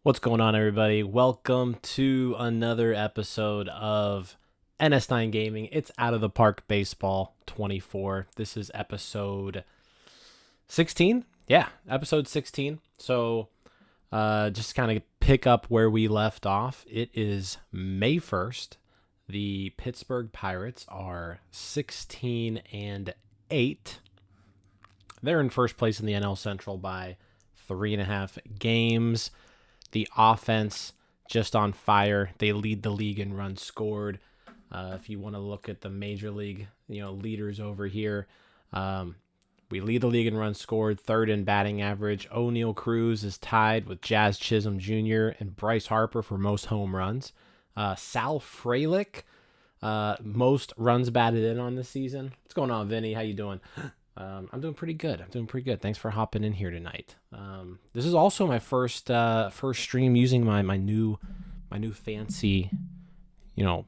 What's going on, everybody? Welcome to another episode of NS9 Gaming. It's Out of the Park Baseball 24. This is episode 16. Yeah, episode 16. So just kind of pick up where we left off. It is May 1st. The Pittsburgh Pirates are 16-8. They're in first place in the NL Central by 3.5 games. The offense just on fire. They lead the league in runs scored. If you want to look at the major league, leaders over here, we lead the league in runs scored, third in batting average. Oneil Cruz is tied with Jazz Chisholm Jr. and Bryce Harper for most home runs. Sal Frelick, most runs batted in on the season. What's going on, Vinny? How you doing? I'm doing pretty good. Thanks for hopping in here tonight. This is also my first stream using my new fancy,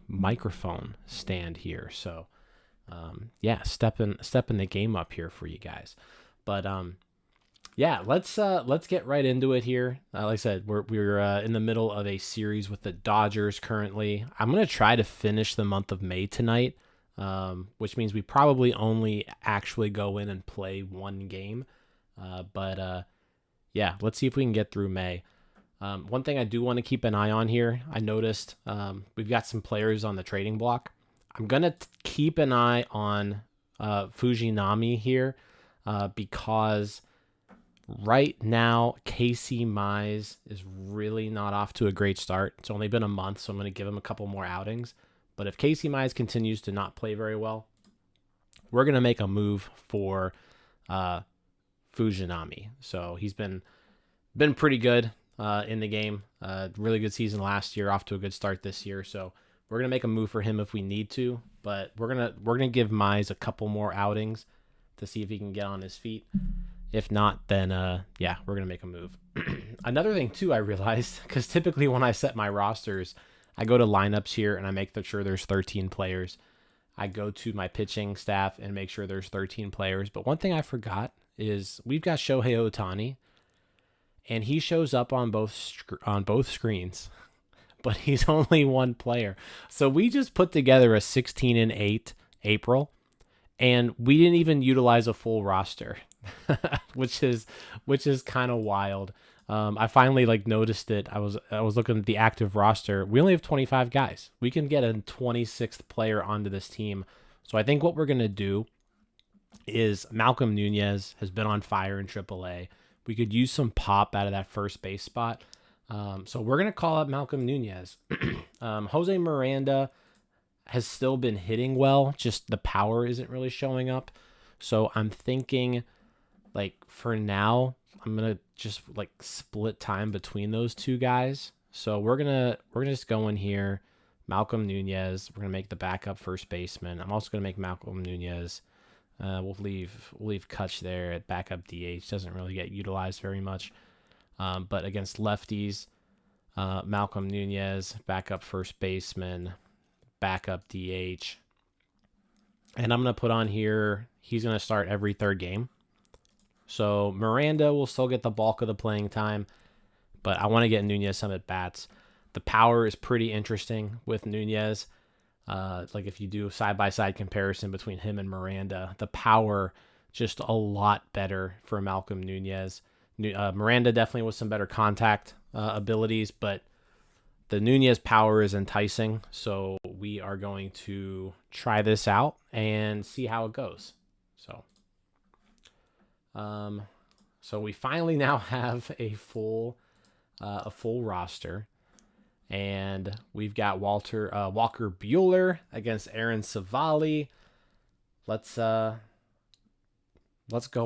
microphone stand here. So, yeah, stepping the game up here for you guys. But yeah, let's get right into it here. Like I said, we're in the middle of a series with the Dodgers currently. I'm gonna try to finish the month of May tonight. Which means we probably only actually go in and play one game. But yeah, let's see if we can get through May. One thing I do want to keep an eye on here, I noticed we've got some players on the trading block. I'm going to keep an eye on Fujinami here because right now Casey Mize is really not off to a great start. It's only been a month, so I'm going to give him a couple more outings. But if Casey Mize continues to not play very well, we're going to make a move for Fujinami. So he's been pretty good in the game. Really good season last year, off to a good start this year. So we're going to make a move for him if we need to. But we're gonna give Mize a couple more outings to see if he can get on his feet. If not, then yeah, we're going to make a move. Another thing, too, I realized, because typically when I set my rosters, I go to lineups here and I make sure there's 13 players. I go to my pitching staff and make sure there's 13 players. But one thing I forgot is we've got Shohei Ohtani, and he shows up on both screens, but he's only one player. So we just put together a 16-8 April, and we didn't even utilize a full roster, which is kind of wild. I finally noticed it. I was looking at the active roster. We only have 25 guys. We can get a 26th player onto this team. So I think what we're going to do is Malcolm Nunez has been on fire in AAA. We could use some pop out of that first base spot. So we're going to call up Malcolm Nunez. Jose Miranda has still been hitting well. Just the power isn't really showing up. So I'm thinking for now, I'm going to just split time between those two guys. So we're gonna just go in here, Malcolm Nunez. We're gonna make the backup first baseman. I'm also gonna make Malcolm Nunez. We'll leave Kutch there at backup DH. Doesn't really get utilized very much. But against lefties, Malcolm Nunez, backup first baseman, backup DH. And I'm gonna put on here, he's gonna start every third game. So Miranda will still get the bulk of the playing time, but I want to get Nunez some at bats. The power is pretty interesting with Nunez. If you do a side-by-side comparison between him and Miranda, the power just a lot better for Malcolm Nunez. Miranda definitely with some better contact abilities, but the Nunez power is enticing. So we are going to try this out and see how it goes. So we finally now have a full roster. And we've got Walker Buehler against Aaron Savali. Let's go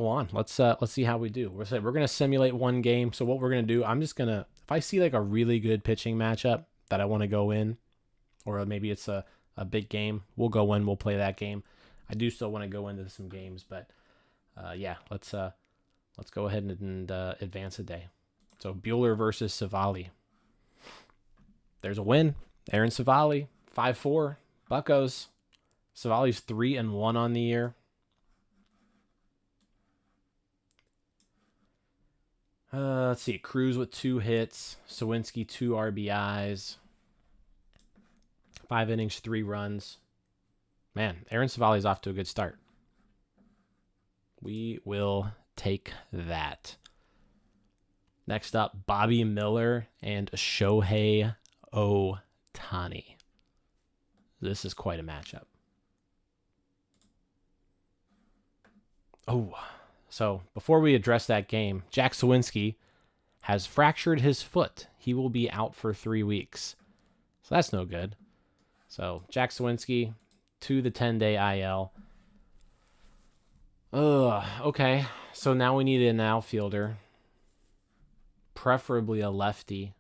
on. Let's see how we do. We're gonna simulate one game. So what we're gonna do, I'm just gonna, if I see like a really good pitching matchup that I want to go in, or maybe it's a big game, we'll go in. We'll play that game. I do still want to go into some games, but yeah, let's go ahead and advance a day. So Buehler versus Savali. There's a win. Aaron Savali, 5-4. Buccos. Savali's 3-1 on the year. Let's see. Cruz with 2 hits. Sawinski 2 RBIs. 5 innings, 3 runs. Man, Aaron Savali's off to a good start. We will take that. Next up, Bobby Miller and Shohei Ohtani. This is quite a matchup. Oh, so before we address that game, Jack Sawinski has fractured his foot. He will be out for 3 weeks. So that's no good. So Jack Sawinski to the 10-day IL. Okay. So now we need an outfielder. Preferably a lefty.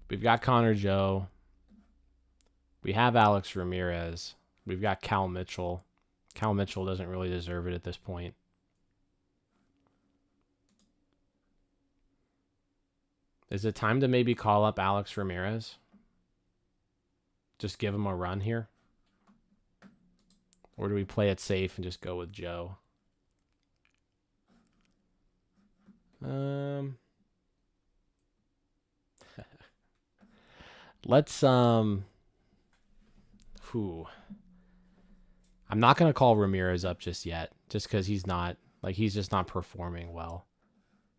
We've got Connor Joe. We have Alex Ramirez. We've got Cal Mitchell. Cal Mitchell doesn't really deserve it at this point. Is it time to maybe call up Alex Ramirez? Just give him a run here? Or do we play it safe and just go with Joe? Let's I'm not going to call Ramirez up just yet, just because he's just not performing well.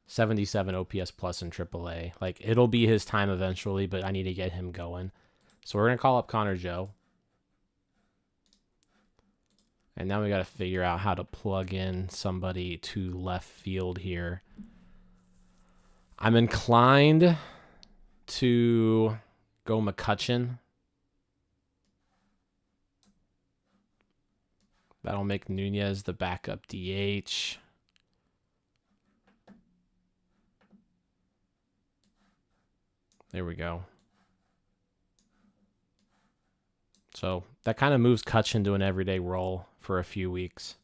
77 OPS plus in AAA. Like, it'll be his time eventually, but I need to get him going. So we're going to call up Connor Joe. And now we got to figure out how to plug in somebody to left field here. I'm inclined to go McCutchen. That'll make Nunez the backup DH. There we go. So that kind of moves Cutchin to an everyday role for a few weeks.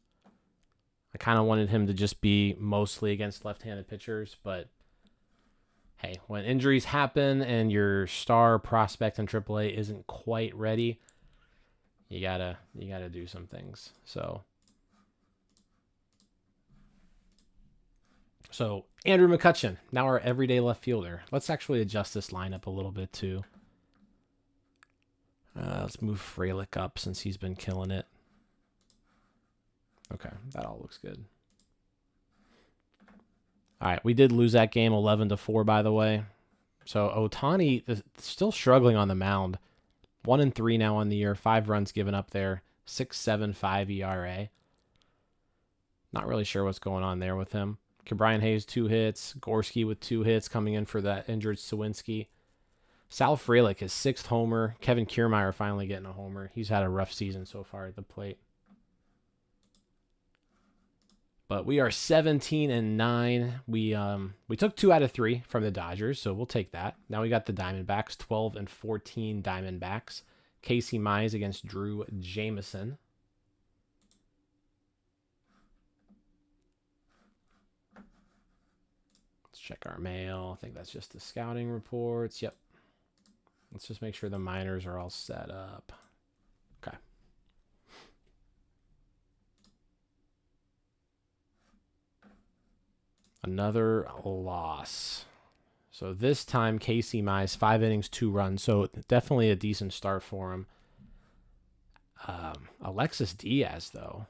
I kind of wanted him to just be mostly against left-handed pitchers, but hey, when injuries happen and your star prospect in AAA isn't quite ready, you gotta do some things. So Andrew McCutchen, now our everyday left fielder. Let's actually adjust this lineup a little bit too. Let's move Frelick up since he's been killing it. Okay, that all looks good. All right, we did lose that game 11-4, by the way. So Ohtani is still struggling on the mound. 1-3 now on the year. 5 runs given up there. 6.75 ERA. Not really sure what's going on there with him. Brian Hayes 2 hits. Gorski with 2 hits coming in for that injured Sawinski. Sal Frelick, his 6th homer. Kevin Kiermaier finally getting a homer. He's had a rough season so far at the plate. But we are 17-9. We took 2 out of 3 from the Dodgers, so we'll take that. Now we got the Diamondbacks, 12-14 Diamondbacks. Casey Mize against Drew Jameson. Let's check our mail. I think that's just the scouting reports. Yep. Let's just make sure the minors are all set up. Okay. Another loss. So this time, Casey Mize, 5 innings, 2 runs. So definitely a decent start for him. Alexis Diaz, though.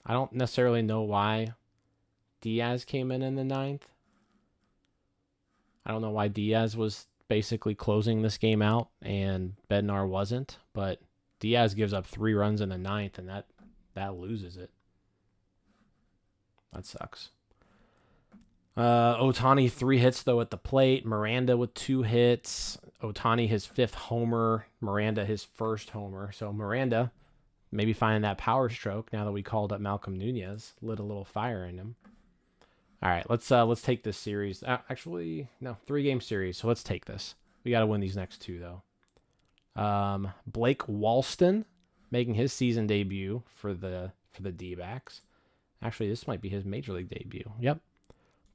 I don't necessarily know why Diaz came in the 9th. I don't know why Diaz was basically closing this game out and Bednar wasn't. But Diaz gives up 3 runs in the 9th, and that that loses it. That sucks. Ohtani 3 hits, though, at the plate. Miranda with 2 hits. Ohtani his 5th homer. Miranda his 1st homer. So Miranda maybe finding that power stroke now that we called up Malcolm Nunez. Lit a little fire in him. All right, let's take this series. Actually, no, 3-game series. So let's take this. We got to win these next 2, though. Blake Walston making his season debut for the D-backs. Actually, this might be his major league debut. Yep.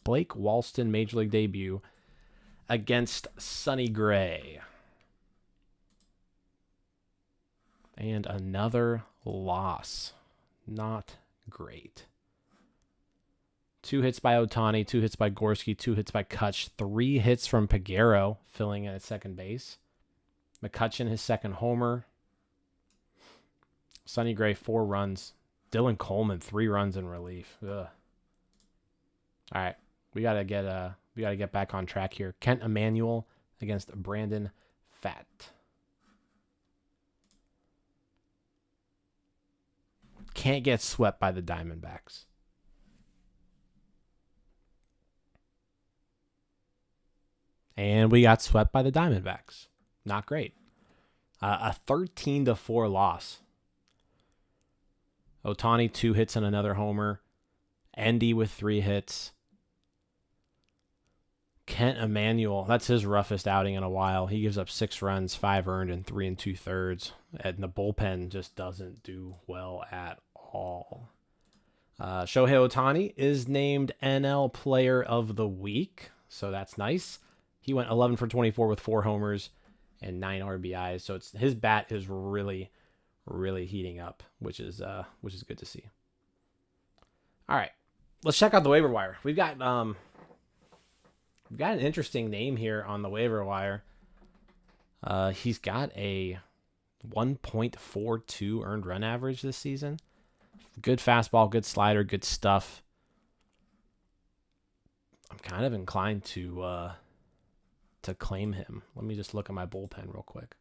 Blake Walston, major league debut against Sonny Gray. And another loss. Not great. 2 hits by Ohtani, 2 hits by Gorski, 2 hits by Kutch, 3 hits from Peguero, filling in at second base. McCutchen, his 2nd homer. Sonny Gray, 4 runs. Dylan Coleman, 3 runs in relief. Ugh. All right. We gotta get back on track here. Kent Emanuel against Brandon Pfaadt. Can't get swept by the Diamondbacks. And we got swept by the Diamondbacks. Not great. A 13-4 loss. Ohtani 2 hits and another homer. Endy with 3 hits. Kent Emanuel, that's his roughest outing in a while. He gives up 6 runs, 5 earned, and 3 2/3. And the bullpen just doesn't do well at all. Shohei Ohtani is named NL Player of the Week, so that's nice. He went 11 for 24 with 4 homers and 9 RBIs. So his bat is really, really heating up, which is good to see. All right, let's check out the waiver wire. We've got an interesting name here on the waiver wire. He's got a 1.42 earned run average this season. Good fastball, good slider, good stuff. I'm kind of inclined to claim him. Let me just look at my bullpen real quick.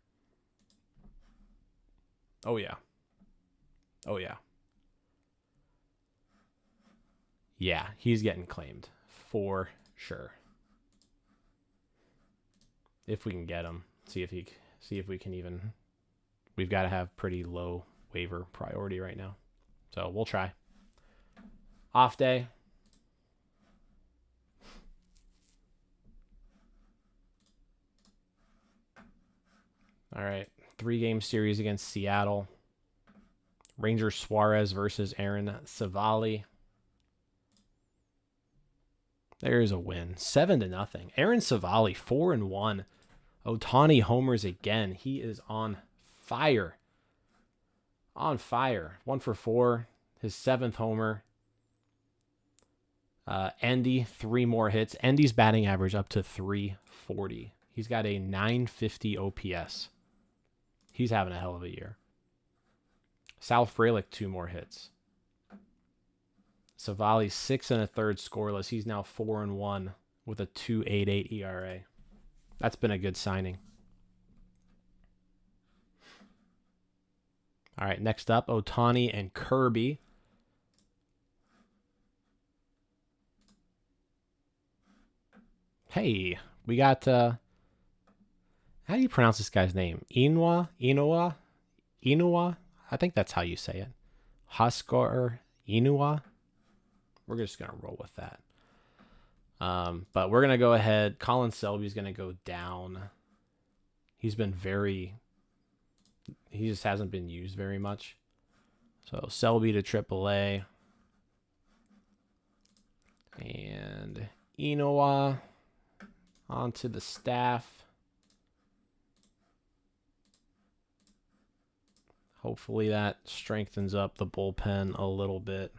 Oh yeah. Yeah, he's getting claimed for sure. If we can get him, see if we can even. We've got to have pretty low waiver priority right now, so we'll try. Off day. All right, 3-game series against Seattle. Rangers Suarez versus Aaron Savali. There's a win, 7-0. Aaron Savali 4-1. Ohtani homers again. He is on fire. On fire. 1 for 4. His 7th homer. Endy 3 more hits. Endy's batting average up to 340. He's got a 950 OPS. He's having a hell of a year. Sal Frelick 2 more hits. Savali 6 1/3 scoreless. He's now 4-1 with a 2.88 ERA. That's been a good signing. All right, next up, Ohtani and Kirby. Hey, we got how do you pronounce this guy's name? Inoue? I think that's how you say it. Huskar Inoue. We're just going to roll with that. But we're going to go ahead. Colin Selby's going to go down. He just hasn't been used very much. So Selby to AAA. And Inoue onto the staff. Hopefully that strengthens up the bullpen a little bit.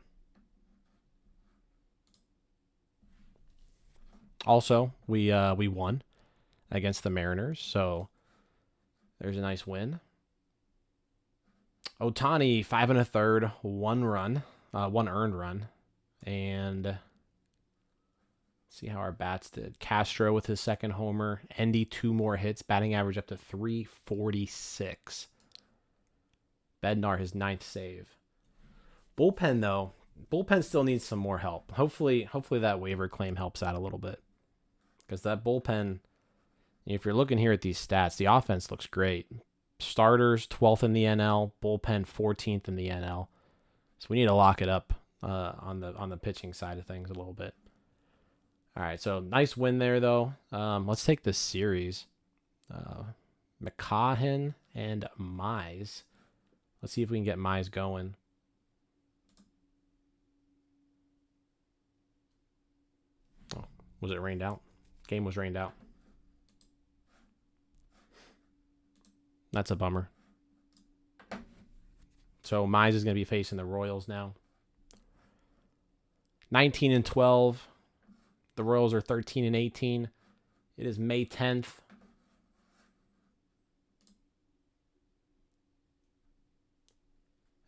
Also, we won against the Mariners, so there's a nice win. Ohtani 5 1/3, 1 run, 1 earned run, and let's see how our bats did. Castro with his 2nd homer, Endy 2 more hits, batting average up to 346. Bednar his 9th save. Bullpen though, bullpen still needs some more help. Hopefully that waiver claim helps out a little bit, because that bullpen, if you're looking here at these stats, the offense looks great. Starters 12th in the NL, bullpen 14th in the NL. So we need to lock it up on the pitching side of things a little bit. All right, so nice win there though. Let's take this series. McCahan and Mize. Let's see if we can get Mize going. Oh, was it rained out? Game was rained out. That's a bummer. So Mize is going to be facing the Royals now. 19-12. The Royals are 13-18. It is May 10th.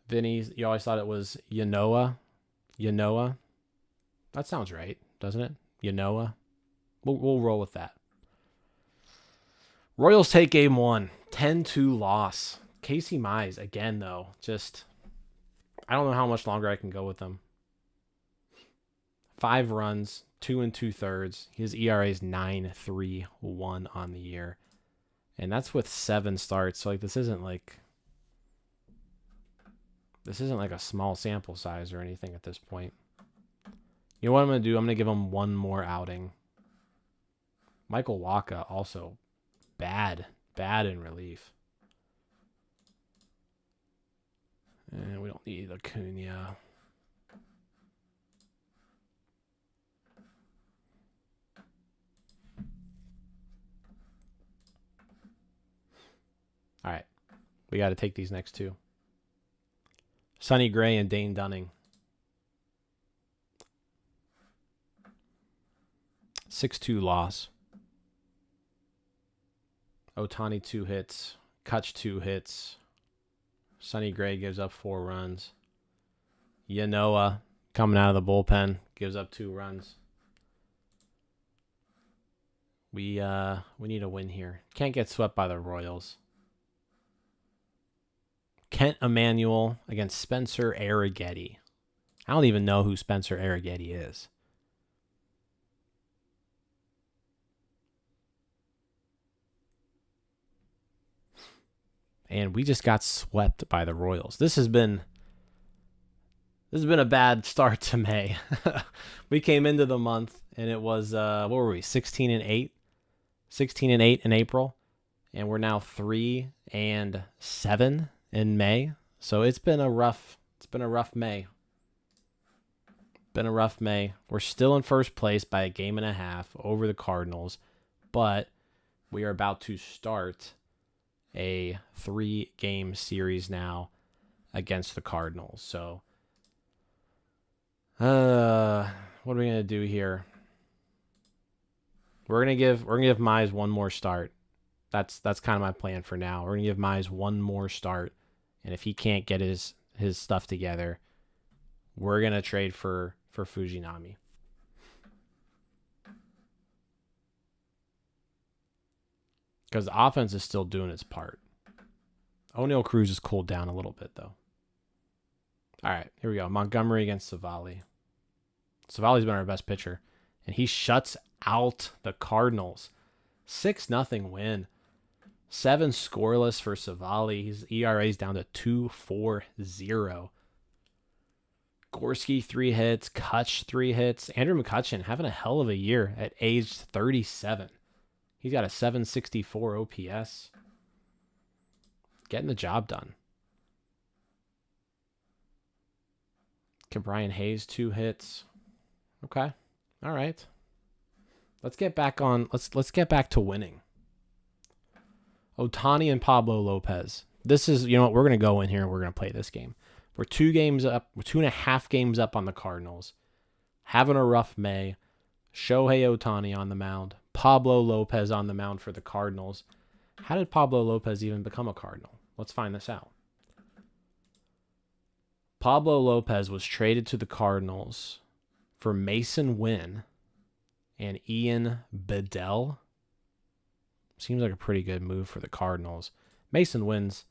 Vinny, you always thought it was Yanoa. Yanoa. That sounds right, doesn't it? Yanoa. We'll roll with that. Royals take game 1. 10-2 loss. Casey Mize, again, though. Just, I don't know how much longer I can go with them. 5 runs, 2 2/3. His ERA is 9.31 on the year. And that's with 7 starts. So, like, this isn't like a small sample size or anything at this point. You know what I'm going to do? I'm going to give him one more outing. Michael Wacha also bad in relief. And we don't need Acuna. All right. We got to take these next 2. Sonny Gray and Dane Dunning. 6-2 loss. Ohtani 2 hits. Kutch 2 hits. Sonny Gray gives up 4 runs. Yanoa coming out of the bullpen gives up 2 runs. We need a win here. Can't get swept by the Royals. Kent Emanuel against Spencer Arrighetti. I don't even know who Spencer Arrighetti is. And we just got swept by the Royals. This has been a bad start to May. We came into the month and it was what were we? 16-8. 16-8 in April, and we're now 3-7 in May. So it's been a rough May. Been a rough May. We're still in first place by a game and a half over the Cardinals, but we are about to start a 3-game series now against the Cardinals. So what are we gonna do here? We're gonna give Mize one more start. That's kind of my plan for now. We're gonna give Mize one more start, and if he can't get his stuff together, we're gonna trade for Fujinami. Because the offense is still doing its part. Oneil Cruz has cooled down a little bit though. All right, here we go. Montgomery against Savali. Savali's been our best pitcher, and he shuts out the Cardinals. 6-0 win. 7 scoreless for Savali. His ERA is down to 2.40. Gorski 3 hits. Kutch 3 hits. Andrew McCutchen having a hell of a year at age 37. He's got a 764 OPS. Getting the job done. Brian Hayes 2 hits. Okay. All right. Let's get back to winning. Ohtani and Pablo Lopez. This is, you know what, we're going to go in here and we're going to play this game. We're 2 games up. We're 2.5 games up on the Cardinals. Having a rough May. Shohei Ohtani on the mound. Pablo Lopez on the mound for the Cardinals. How did Pablo Lopez even become a Cardinal? Let's find this out. Pablo Lopez was traded to the Cardinals for Mason Wynn and Ian Bedell. Seems like a pretty good move for the Cardinals. Mason Wynn's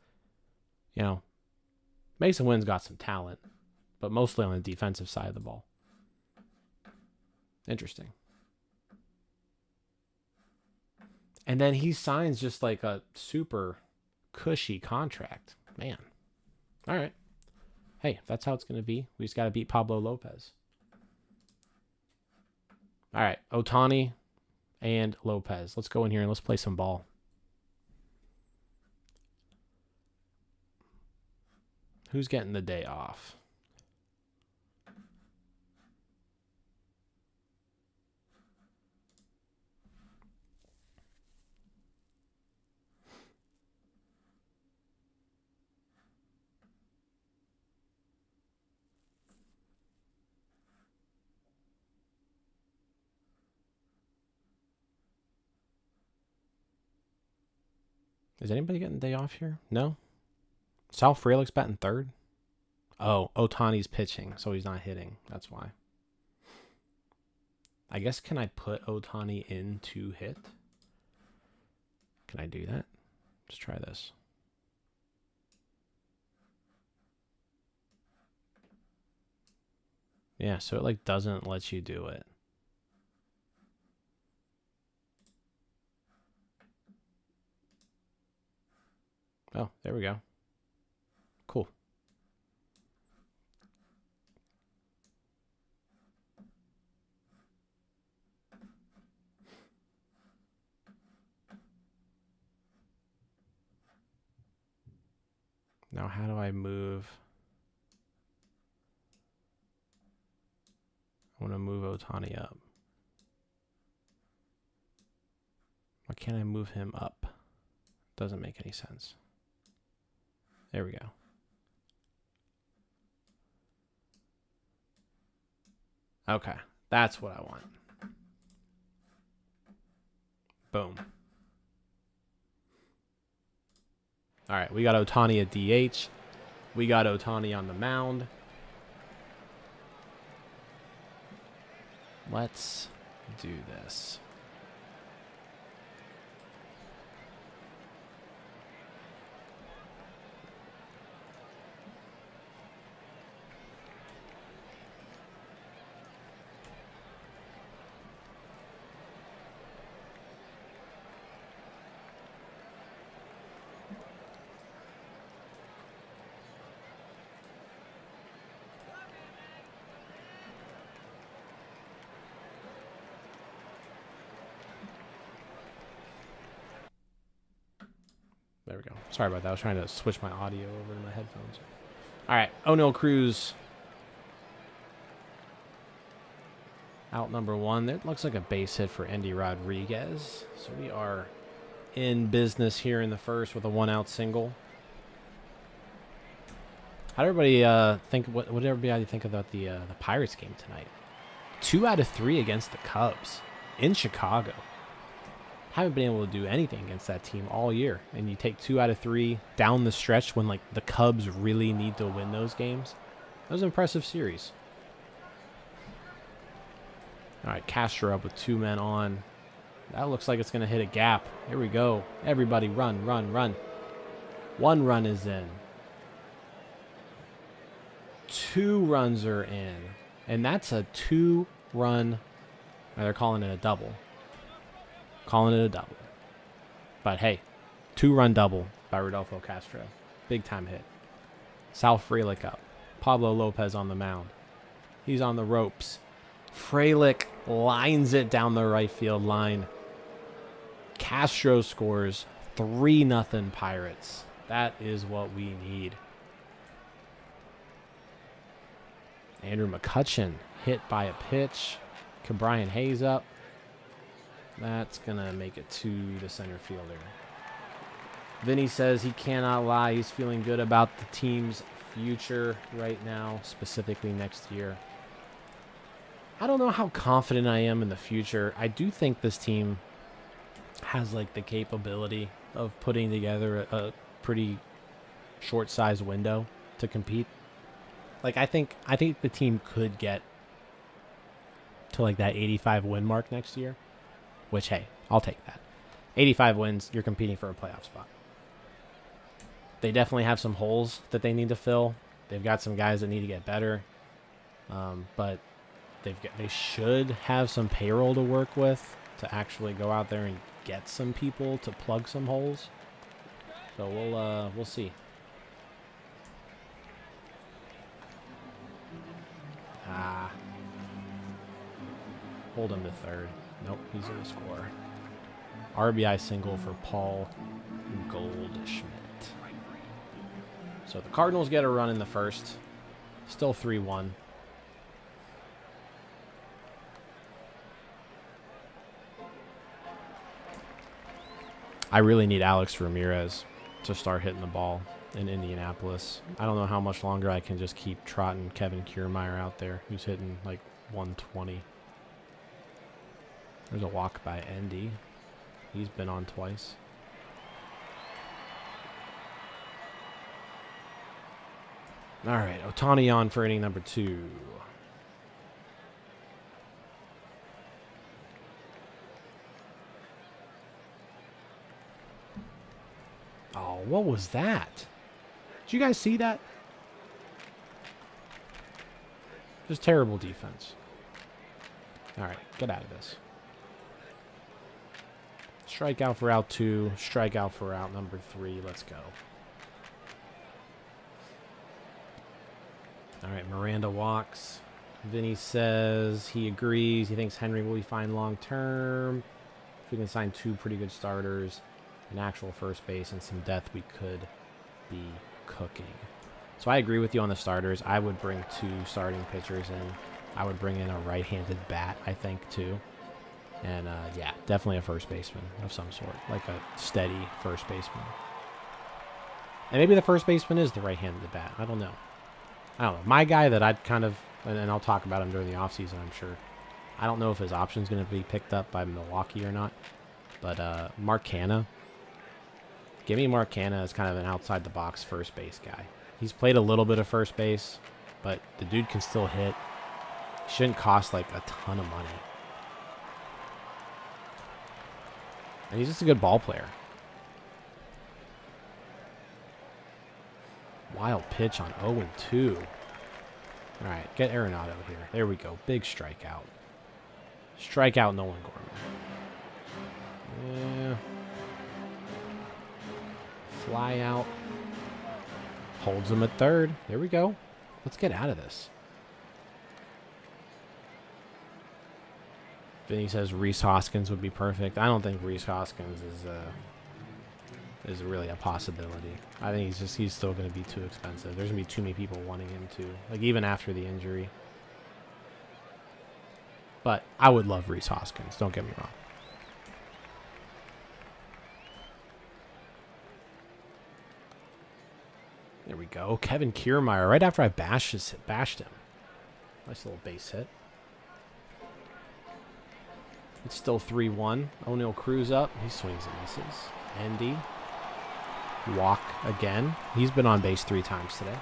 got some talent. but mostly on the defensive side of the ball. Interesting. And then he signs just like a super cushy contract. Man. All right. Hey, if that's how it's going to be, we just got to beat Pablo Lopez. All right. Ohtani and Lopez. Let's go in here and let's play some ball. Who's getting the day off? Is anybody getting the day off here? No? Sal Frelick's batting third? Oh, Ohtani's pitching, so he's not hitting. That's why. I guess, can I put Ohtani in to hit? Can I do that? Let's try this. Yeah, so it like doesn't let you do it. Oh, there we go. Cool. Now, how do I move? I want to move Ohtani up. Why can't I move him up? Doesn't make any sense. There we go. Okay, that's what I want. Boom. All right, we got Ohtani at DH. We got Ohtani on the mound. Let's do this. There we go. Sorry about that. I was trying to switch my audio over to my headphones. All right. Oneil Cruz. Out number one. That looks like a base hit for Endy Rodriguez. So we are in business here in the first with a 1-out single. How did everybody think? What did everybody think about the Pirates game tonight? 2 out of 3 against the Cubs in Chicago. Haven't been able to do anything against that team all year, and you take 2 out of 3 down the stretch when like the Cubs really need to win those games. That was an impressive series. All right, Castro up with 2 men on. That looks like it's going to hit a gap. Here we go. Everybody run, run, run. 1 run is in. 2 runs are in. And that's a 2-run. They're calling it a double. Calling it a double. But hey, 2-run double by Rodolfo Castro. Big time hit. Sal Frelick up. Pablo Lopez on the mound. He's on the ropes. Frelick lines it down the right field line. Castro scores 3-0 Pirates. That is what we need. Andrew McCutchen hit by a pitch. Brian Hayes up. That's going to make it to the center fielder. Vinny says he cannot lie. He's feeling good about the team's future right now, specifically next year. I don't know how confident I am in the future. I do think this team has like the capability of putting together a pretty short-sized window to compete. Like I think the team could get to like that 85 win mark next year. Which, hey, I'll take that. 85 wins, you're competing for a playoff spot. They definitely have some holes that they need to fill. They've got some guys that need to get better, but they should have some payroll to work with to actually go out there and get some people to plug some holes. So we'll see. Hold him to third. Nope, he's going to score. RBI single for Paul Goldschmidt. So the Cardinals get a run in the first. Still 3-1. I really need Alex Ramirez to start hitting the ball in Indianapolis. I don't know how much longer I can just keep trotting Kevin Kiermaier out there, who's hitting like 120. There's a walk by Endy. He's been on twice. All right, Ohtani on for inning number 2. Oh, what was that? Did you guys see that? Just terrible defense. All right, get out of this. Strikeout for out 2. Strikeout for out number 3. Let's go. All right, Miranda walks. Vinny says he agrees. He thinks Henry will be fine long term. If we can sign 2 pretty good starters, an actual first base, and some depth, we could be cooking. So I agree with you on the starters. I would bring 2 starting pitchers in. I would bring in a right-handed bat, I think, too. And, yeah, definitely a first baseman of some sort, like a steady first baseman. And maybe the first baseman is the right-handed bat. I don't know. My guy that I'd kind of, and I'll talk about him during the offseason, I'm sure. I don't know if his option's going to be picked up by Milwaukee or not. But Mark Hanna. Give me Mark Hanna as kind of an outside-the-box first base guy. He's played a little bit of first base, but the dude can still hit. He shouldn't cost, like, a ton of money. And he's just a good ball player. Wild pitch on 0-2. All right, get Arenado here. There we go. Big strikeout. Strikeout Nolan Gorman. Yeah. Fly out. Holds him at third. There we go. Let's get out of this. Vinny says Rhys Hoskins would be perfect. I don't think Rhys Hoskins is really a possibility. I think he's still going to be too expensive. There's going to be too many people wanting him to, like, even after the injury. But I would love Rhys Hoskins. Don't get me wrong. There we go. Kevin Kiermaier right after I bashed him. Nice little base hit. It's still 3-1. Oneil Cruz up. He swings and misses. Endy. Walk again. He's been on base 3 times today.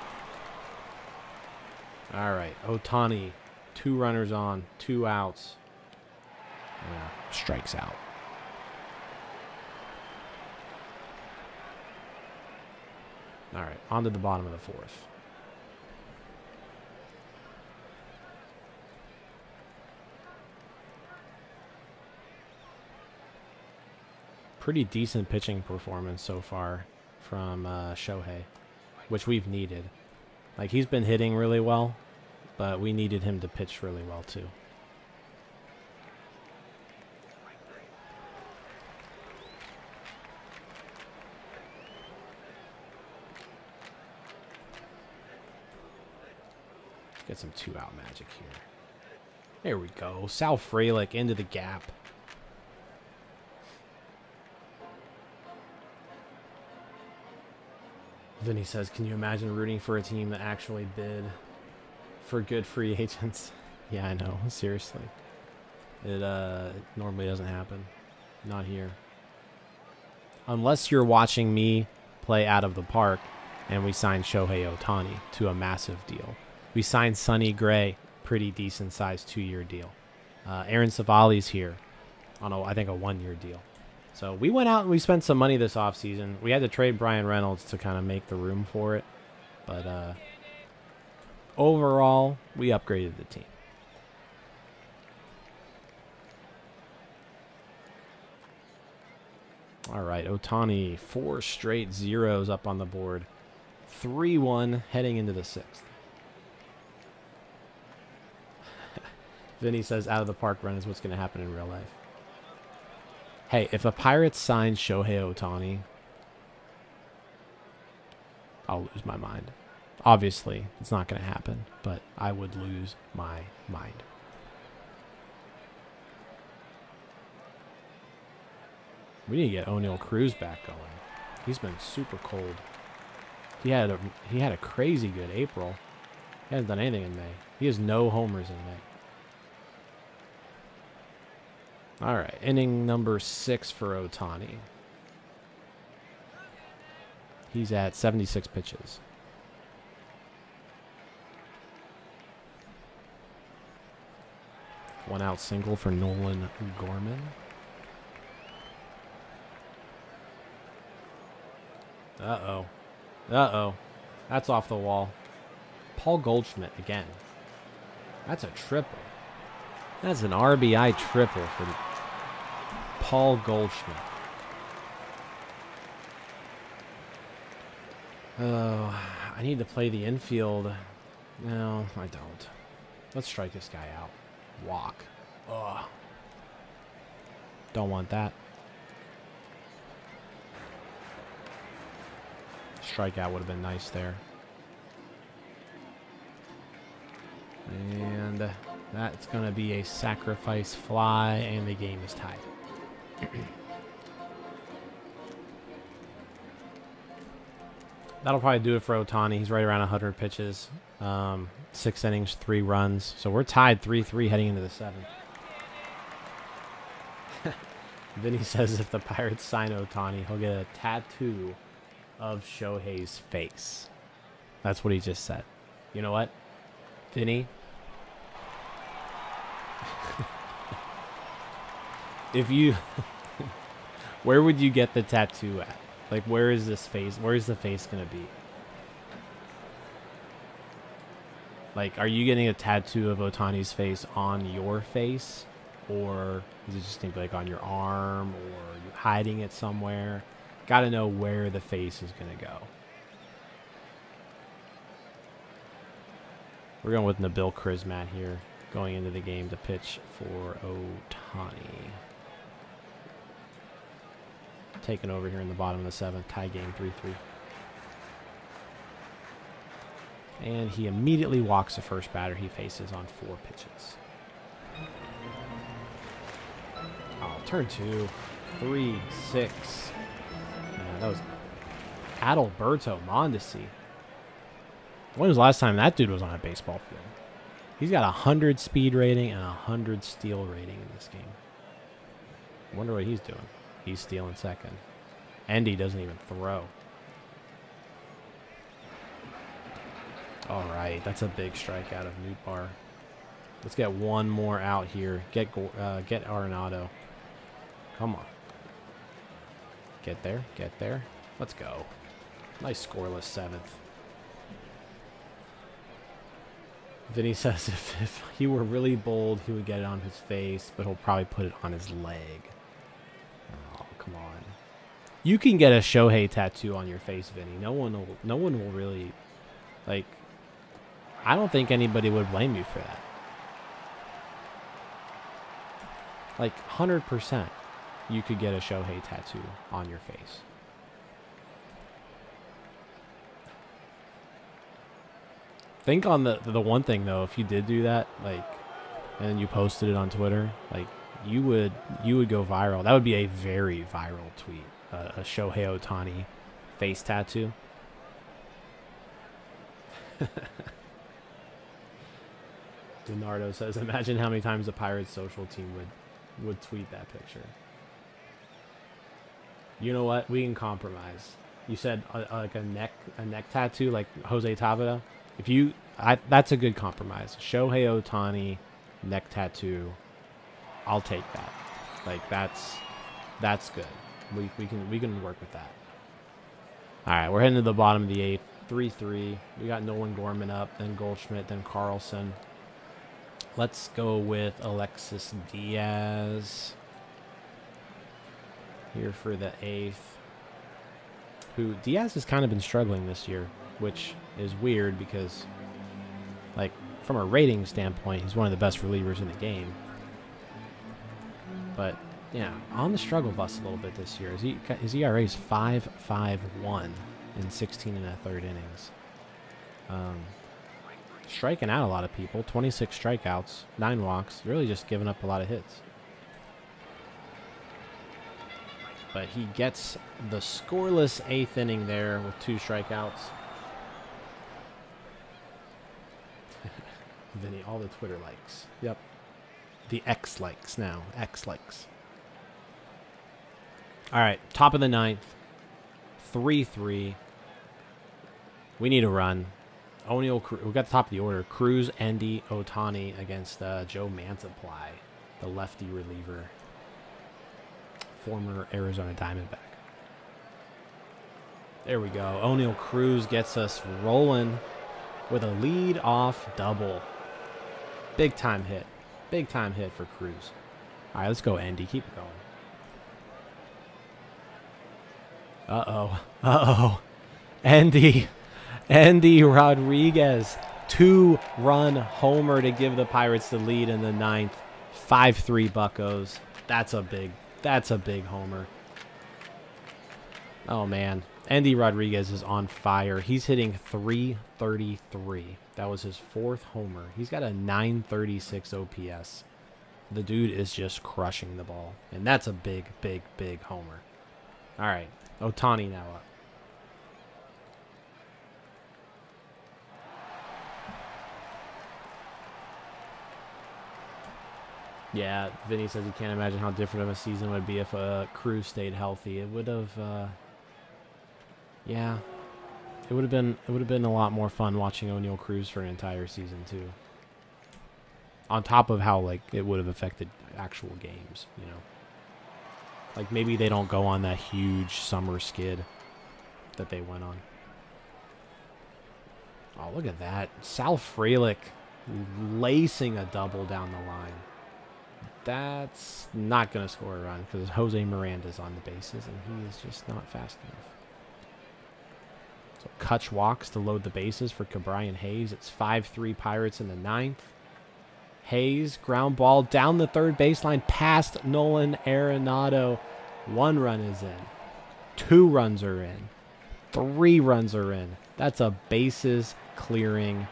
All right. Ohtani. 2 runners on. 2 outs. Yeah, strikes out. All right. On to the bottom of the 4th. Pretty decent pitching performance so far from Shohei, which we've needed. Like, he's been hitting really well, but we needed him to pitch really well too. Let's get some 2-out magic here. There we go. Sal Frelick into the gap. Vinny says, can you imagine rooting for a team that actually bid for good free agents? Yeah, I know. Seriously. It normally doesn't happen. Not here. Unless you're watching me play out of the park and we signed Shohei Ohtani to a massive deal. We signed Sonny Gray, pretty decent sized 2-year deal. Aaron Savali's here on, I think, a 1-year deal. So we went out and we spent some money this offseason. We had to trade Brian Reynolds to kind of make the room for it. But overall, we upgraded the team. All right, Ohtani, 4 straight zeros up on the board. 3-1 heading into the 6th. Vinny says out of the park run is what's going to happen in real life. Hey, if the Pirates sign Shohei Ohtani, I'll lose my mind. Obviously, it's not going to happen, but I would lose my mind. We need to get Oneil Cruz back going. He's been super cold. He had a crazy good April. He hasn't done anything in May. He has no homers in May. All right, inning number 6 for Ohtani. He's at 76 pitches. One out single for Nolan Gorman. Uh-oh. Uh-oh. That's off the wall. Paul Goldschmidt again. That's a triple. That's an RBI triple for Paul Goldschmidt. Oh, I need to play the infield. No, I don't. Let's strike this guy out. Walk. Ugh. Don't want that. Strikeout would have been nice there. And that's going to be a sacrifice fly, and the game is tied. That'll probably do it for Ohtani. He's right around 100 pitches. 6 innings, 3 runs. So we're tied 3-3 heading into the 7th. Vinny says if the Pirates sign Ohtani, he'll get a tattoo of Shohei's face. That's what he just said. You know what, Vinny? If you... where would you get the tattoo at? Like, where is this face? Where is the face going to be? Like, are you getting a tattoo of Ohtani's face on your face? Or is it just going to be, like, on your arm? Or are you hiding it somewhere? Got to know where the face is going to go. We're going with Nabil Crismat here, going into the game to pitch for Ohtani. Taking over here in the bottom of the 7th, tie game 3-3. And he immediately walks the first batter he faces on 4 pitches. Oh, turn 2, 3, 6. Yeah, that was Adalberto Mondesi. When was the last time that dude was on a baseball field? He's got 100 speed rating and 100 steal rating in this game. Wonder what he's doing. He's stealing second. And he doesn't even throw. All right, that's a big strikeout of Nootbaar. Let's get one more out here. Get Arenado. Come on. Get there. Get there. Let's go. Nice scoreless 7th. Vinny says if he were really bold, he would get it on his face, but he'll probably put it on his leg. Oh, come on. You can get a Shohei tattoo on your face, Vinny. No one will really, like, I don't think anybody would blame you for that. Like, 100%, you could get a Shohei tattoo on your face. Think on the one thing, though, if you did do that, like, and then you posted it on Twitter, like, you would go viral. That would be a very viral tweet. A Shohei Ohtani face tattoo. Donardo says, imagine how many times the Pirates social team would tweet that picture. You know what? We can compromise. You said like a neck tattoo like Jose Tabata. That's a good compromise. Shohei Ohtani neck tattoo. I'll take that. Like that's good. We can work with that. All right, we're heading to the bottom of the 8th. 3-3. We got Nolan Gorman up, then Goldschmidt, then Carlson. Let's go with Alexis Diaz here for the 8th. Who Diaz has kind of been struggling this year, which is weird because, like, from a rating standpoint, he's one of the best relievers in the game. But yeah, on the struggle bus a little bit this year. His ERA is 5.51 in 16 and a third innings. Striking out a lot of people. 26 strikeouts, 9 walks. Really just giving up a lot of hits. But he gets the scoreless 8th inning there with 2 strikeouts. Vinny, all the Twitter likes. Yep. The X likes now. X likes. All right. Top of the 9th. 3-3. We need a run. Oneil, we got the top of the order. Cruz, Endy, Ohtani against Joe Mantiply, the lefty reliever. Former Arizona Diamondback. There we go. Oneil Cruz gets us rolling with a lead-off double. Big-time hit. Big-time hit for Cruz. All right, let's go, Endy. Keep it going. Uh-oh. Uh-oh. Endy Rodriguez. 2-run homer to give the Pirates the lead in the 9th. 5-3 Buccos. That's a big homer. Oh, man. Endy Rodriguez is on fire. He's hitting .333. That was his 4th homer. He's got a .936 OPS. The dude is just crushing the ball. And that's a big homer. All right. Ohtani now up. Yeah, Vinny says he can't imagine how different of a season would be if Cruz stayed healthy. It would have, yeah, it would have been a lot more fun watching Oneil Cruz for an entire season too. On top of how like it would have affected actual games, you know, like maybe they don't go on that huge summer skid that they went on. Oh, look at that, Sal Frelick lacing a double down the line. That's not going to score a run because Jose Miranda's on the bases, and he is just not fast enough. So Kutch walks to load the bases for Ke'Bryan Hayes. It's 5-3 Pirates in the 9th. Hayes, ground ball down the third baseline past Nolan Arenado. 1 run is in. 2 runs are in. 3 runs are in. That's a bases clearing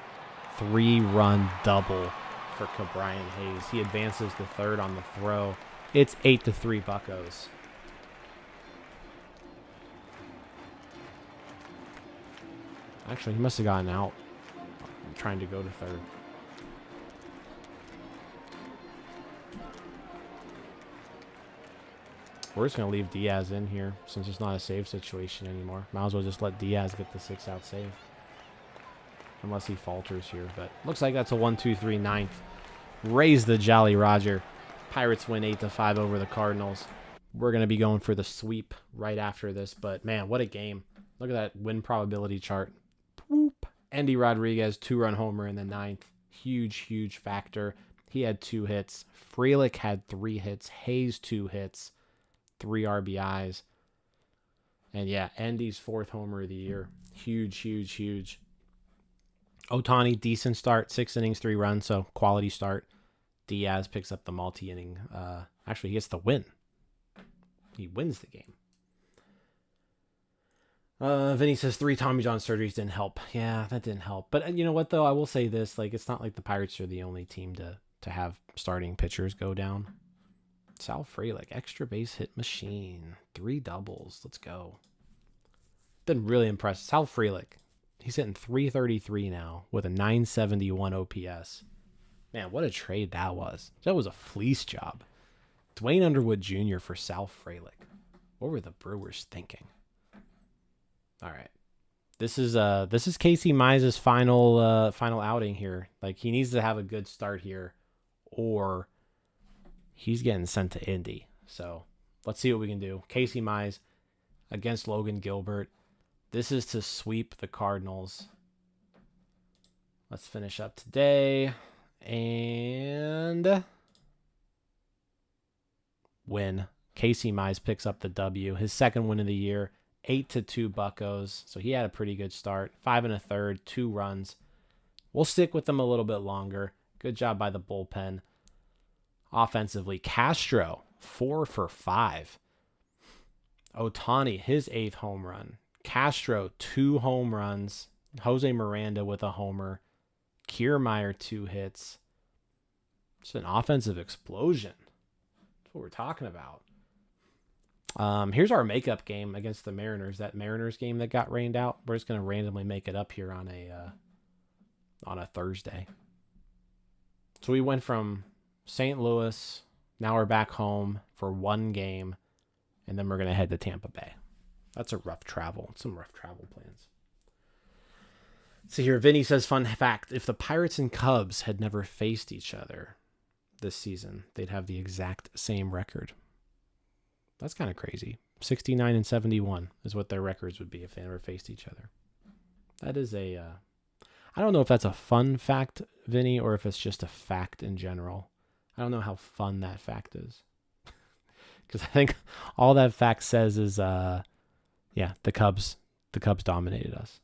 3-run double for Ke'Bryan Hayes. He advances to third on the throw. It's 8-3 Buccos. Actually, he must have gotten out trying to go to third. We're just going to leave Diaz in here since it's not a save situation anymore. Might as well just let Diaz get the 6-out save. Unless he falters here, but looks like that's a 1-2-3 9th. Raise the Jolly Roger. Pirates win 8-5 over the Cardinals. We're going to be going for the sweep right after this, but man, what a game. Look at that win probability chart. Whoop. Endy Rodriguez, 2-run homer in the 9th. Huge factor. He had 2 hits. Frelick had 3 hits. Hayes 2 hits. 3 RBIs. And yeah, Endy's 4th homer of the year. Huge. Ohtani, decent start, 6 innings, 3 runs, so quality start. Diaz picks up the multi-inning. Actually, he gets the win. He wins the game. Vinny says 3 Tommy John surgeries didn't help. Yeah, that didn't help. But you know what, though? I will say this. Like, it's not like the Pirates are the only team to have starting pitchers go down. Sal Frelick, extra base hit machine. 3 doubles. Let's go. Been really impressed. Sal Frelick. He's hitting .333 now with a .971 OPS. Man, what a trade that was. That was a fleece job. Dwayne Underwood Jr. for Sal Frelick. What were the Brewers thinking? All right. This is Casey Mize's final outing here. Like, he needs to have a good start here or he's getting sent to Indy. So, let's see what we can do. Casey Mize against Logan Gilbert. This is to sweep the Cardinals. Let's finish up today and win. Casey Mize picks up the W, his second win of the year, 8-2 Buccos. So he had a pretty good start. 5 1/3, 2 runs. We'll stick with them a little bit longer. Good job by the bullpen. Offensively, Castro, 4 for 5. Ohtani, his 8th home run. Castro, 2 home runs. Jose Miranda with a homer. Kiermaier, 2 hits. It's an offensive explosion. That's what we're talking about. Here's our makeup game against the Mariners. That Mariners game that got rained out. We're just gonna randomly make it up here on a Thursday. So we went from St. Louis. Now we're back home for 1 game, and then we're gonna head to Tampa Bay. That's a rough travel. Some rough travel plans. So here, Vinny says, fun fact: if the Pirates and Cubs had never faced each other this season, they'd have the exact same record. That's kind of crazy. 69 and 71 is what their records would be if they never faced each other. That is a, I don't know if that's a fun fact, Vinny, or if it's just a fact in general. I don't know how fun that fact is. Because I think all that fact says is, the Cubs dominated us.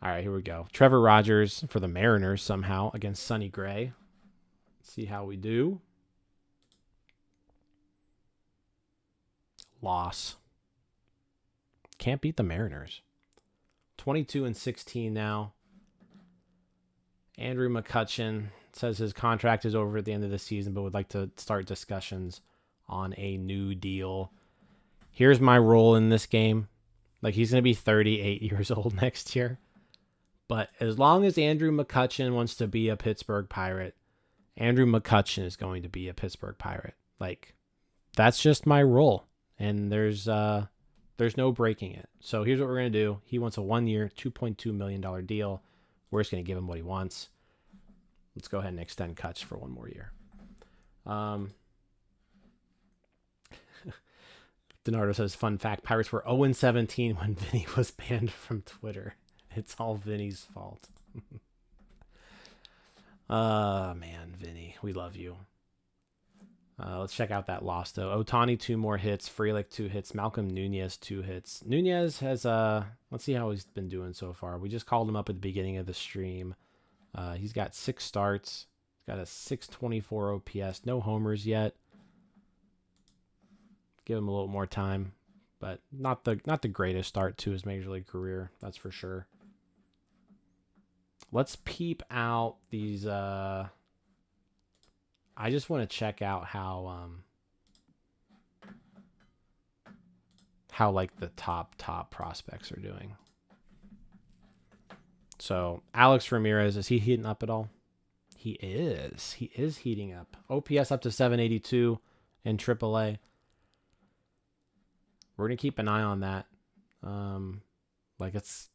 All right, here we go. Trevor Rogers for the Mariners somehow against Sonny Gray. Let's see how we do. Loss. Can't beat the Mariners. 22 and 16 now. Andrew McCutchen says his contract is over at the end of the season, but would like to start discussions on a new deal. Here's my role in this game. Like, he's going to be 38 years old next year. But as long as Andrew McCutchen wants to be a Pittsburgh Pirate, Andrew McCutchen is going to be a Pittsburgh Pirate. Like, that's just my role. And there's no breaking it. So here's what we're going to do. He wants a 1-year, $2.2 million deal. We're just going to give him what he wants. Let's go ahead and extend Kutch for 1 more year. Donardo says, fun fact, Pirates were 0-17 when Vinny was banned from Twitter. It's all Vinny's fault. Man, Vinny, we love you. Let's check out that loss, though. Ohtani, 2 more hits. Frelick, 2 hits. Malcolm Nunez, 2 hits. Nunez has, let's see how he's been doing so far. We just called him up at the beginning of the stream. He's got 6 starts. He's got a 624 OPS. No homers yet. Give him a little more time. But not the greatest start to his major league career, that's for sure. Let's peep out these, I just want to check out how like the top prospects are doing. So Alex Ramirez, is he heating up at all? He is. He is heating up. OPS up to 782 in AAA. We're gonna keep an eye on that. Let's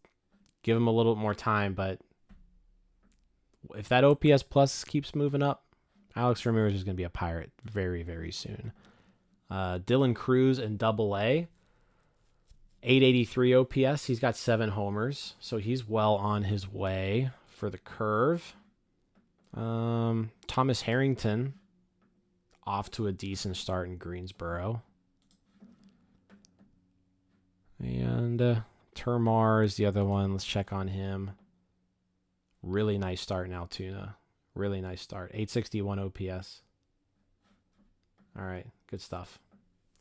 give him a little bit more time, but if that OPS plus keeps moving up, Alex Ramirez is going to be a Pirate very, very soon. Dylan Cruz in AA, 883 OPS. He's got 7 homers, so he's well on his way for the curve. Thomas Harrington, off to a decent start in Greensboro. And Termar is the other one. Let's check on him. Really nice start in Altoona. Really nice start. 861 OPS. All right. Good stuff.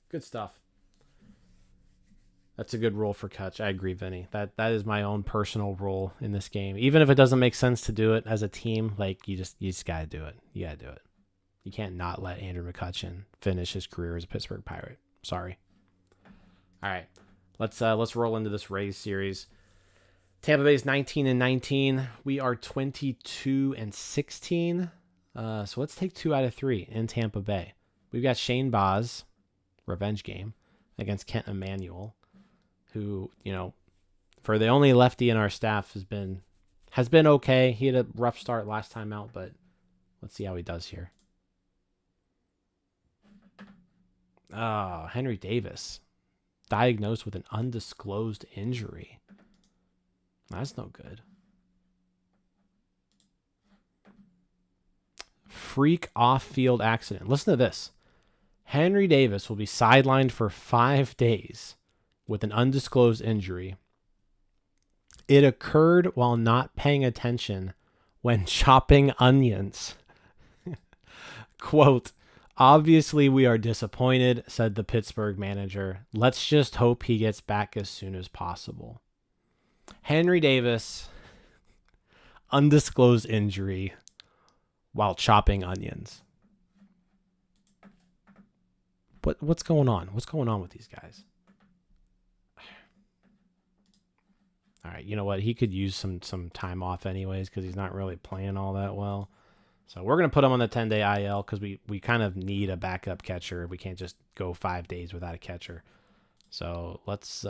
Good stuff. That's a good role for Kutch. I agree, Vinny. That is my own personal role in this game. Even if it doesn't make sense to do it as a team, like you just gotta do it. You gotta do it. You can't not let Andrew McCutchen finish his career as a Pittsburgh Pirate. Sorry. All right. Let's roll into this Rays series. Tampa Bay's 19 and 19. We are 22 and 16. So let's take 2 out of 3 in Tampa Bay. We've got Shane Baz, revenge game, against Kent Emanuel, who, for the only lefty in our staff has been okay. He had a rough start last time out, but let's see how he does here. Oh, Henry Davis. diagnosed with an undisclosed injury. That's no good. Freak off-field accident. Listen to this. Henry Davis will be sidelined for 5 days with an undisclosed injury. It occurred while not paying attention when chopping onions. Quote, obviously we are disappointed, said the Pittsburgh manager. Let's just hope he gets back as soon as possible. Henry Davis, undisclosed injury while chopping onions. What's going on? What's going on with these guys? All right, you know what? He could use some time off anyways because he's not really playing all that well. So we're going to put him on the 10-day IL because we kind of need a backup catcher. We can't just go 5 days without a catcher. So let's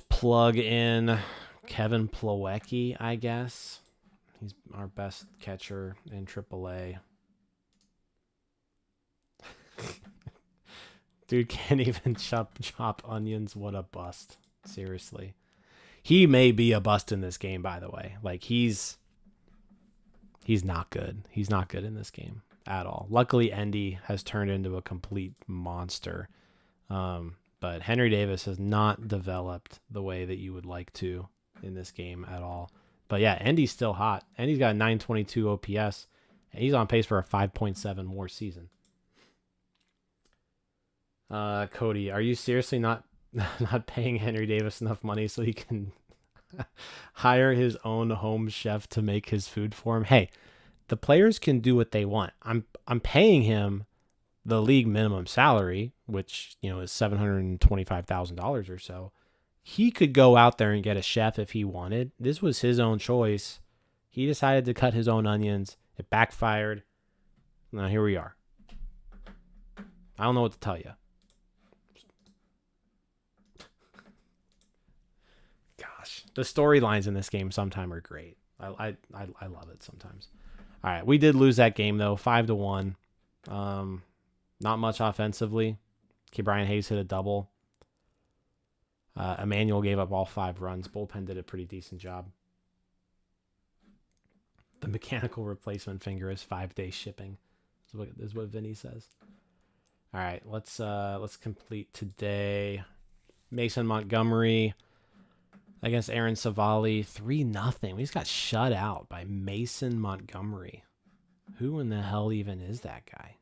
plug in Kevin Plawecki, I guess. He's our best catcher in AAA. Dude can't even chop onions. What a bust. Seriously. He may be a bust in this game, by the way. Like, he's not good. He's not good in this game at all. Luckily, Endy has turned into a complete monster. But Henry Davis has not developed the way that you would like to in this game at all. But yeah, Endy's still hot. Endy's got a 922 OPS, and he's on pace for a 5.7 WAR season. Cody, are you seriously not paying Henry Davis enough money so he can hire his own home chef to make his food for him? Hey, the players can do what they want. I'm paying him the league minimum salary, which, you know, is $725,000 or so. He could go out there and get a chef if he wanted. This was his own choice. He decided to cut his own onions. It backfired. Now here we are. I don't know what to tell you. Gosh, the storylines in this game sometimes are great. I love it sometimes. All right, we did lose that game though, 5-1. Not much offensively. Okay, Brian Hayes hit a double. Emmanuel gave up all 5 runs. Bullpen did a pretty decent job. The mechanical replacement finger is 5-day shipping. Is what Vinny says. All right, let's complete today. Mason Montgomery against Aaron Savali, 3-0. We just got shut out by Mason Montgomery. Who in the hell even is that guy?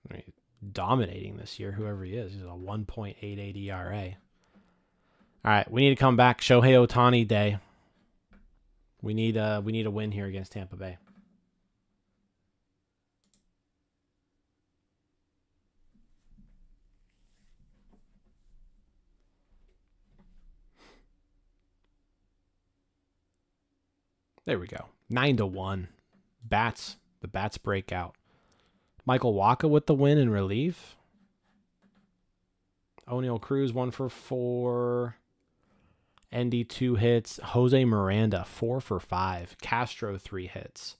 I mean, dominating this year, whoever he is. He's a 1.88 ERA. All right, we need to come back. Shohei Ohtani day. We need a win here against Tampa Bay. There we go. 9-1. Bats. The Bats break out. Michael Wacha with the win in relief. Oneil Cruz 1 for 4. Endy 2 hits. Jose Miranda 4 for 5. Castro 3 hits.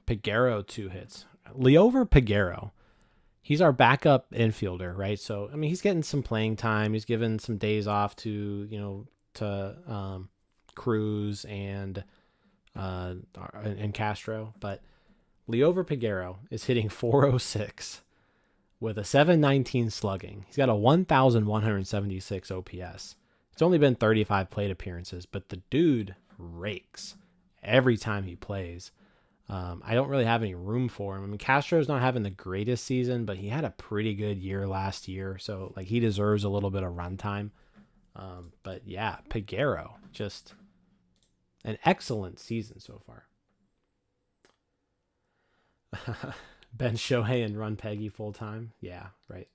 Peguero 2 hits. Liover Peguero. He's our backup infielder, right? So I mean, he's getting some playing time. He's given some days off to Cruz and Castro, but Liover Peguero is hitting .406 with a 719 slugging. He's got a 1,176 OPS. It's only been 35 plate appearances, but the dude rakes every time he plays. I don't really have any room for him. I mean, Castro's not having the greatest season, but he had a pretty good year last year, so like he deserves a little bit of runtime. But yeah, Peguero, just an excellent season so far. Ben Shohei and run Peggy full time. Yeah, right.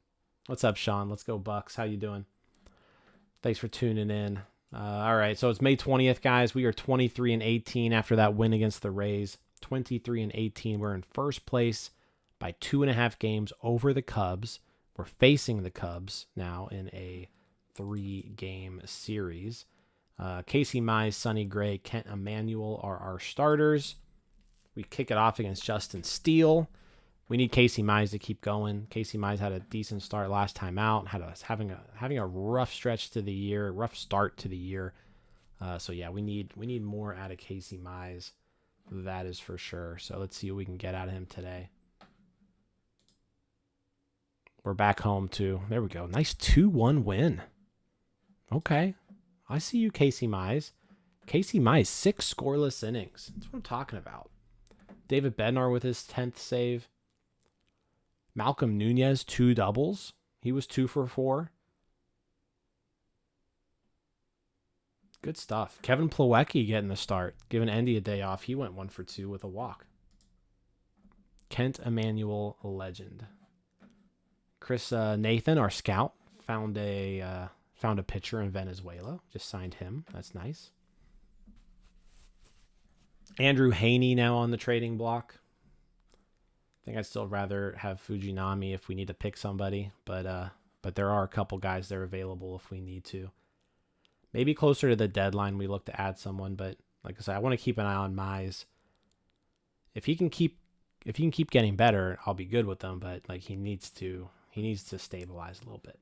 What's up, Sean? Let's go Bucks. How you doing? Thanks for tuning in. All right, so it's May 20th, guys. We are 23-18 after that win against the Rays. 23-18. We're in first place by 2.5 games over the Cubs. We're facing the Cubs now in a 3-game series. Casey Mize, Sonny Gray, Kent Emmanuel are our starters. We kick it off against Justin Steele. We need Casey Mize to keep going. Casey Mize had a decent start last time out. Having a rough stretch to the year, rough start to the year. So yeah, we need more out of Casey Mize. That is for sure. So let's see what we can get out of him today. We're back home too. There we go. Nice 2-1 win. Okay. I see you, Casey Mize. Casey Mize, 6 scoreless innings. That's what I'm talking about. David Bednar with his 10th save. Malcolm Nunez, 2 doubles. He was 2 for 4. Good stuff. Kevin Plawecki getting the start. Giving Endy a day off. He went 1 for 2 with a walk. Kent Emanuel, a legend. Chris Nathan, our scout, found a pitcher in Venezuela. Just signed him. That's nice. Andrew Haney now on the trading block. I think I'd still rather have Fujinami if we need to pick somebody, but there are a couple guys that are available if we need to. Maybe closer to the deadline we look to add someone, but like I said, I want to keep an eye on Mize. If he can keep getting better, I'll be good with him, but like he needs to stabilize a little bit.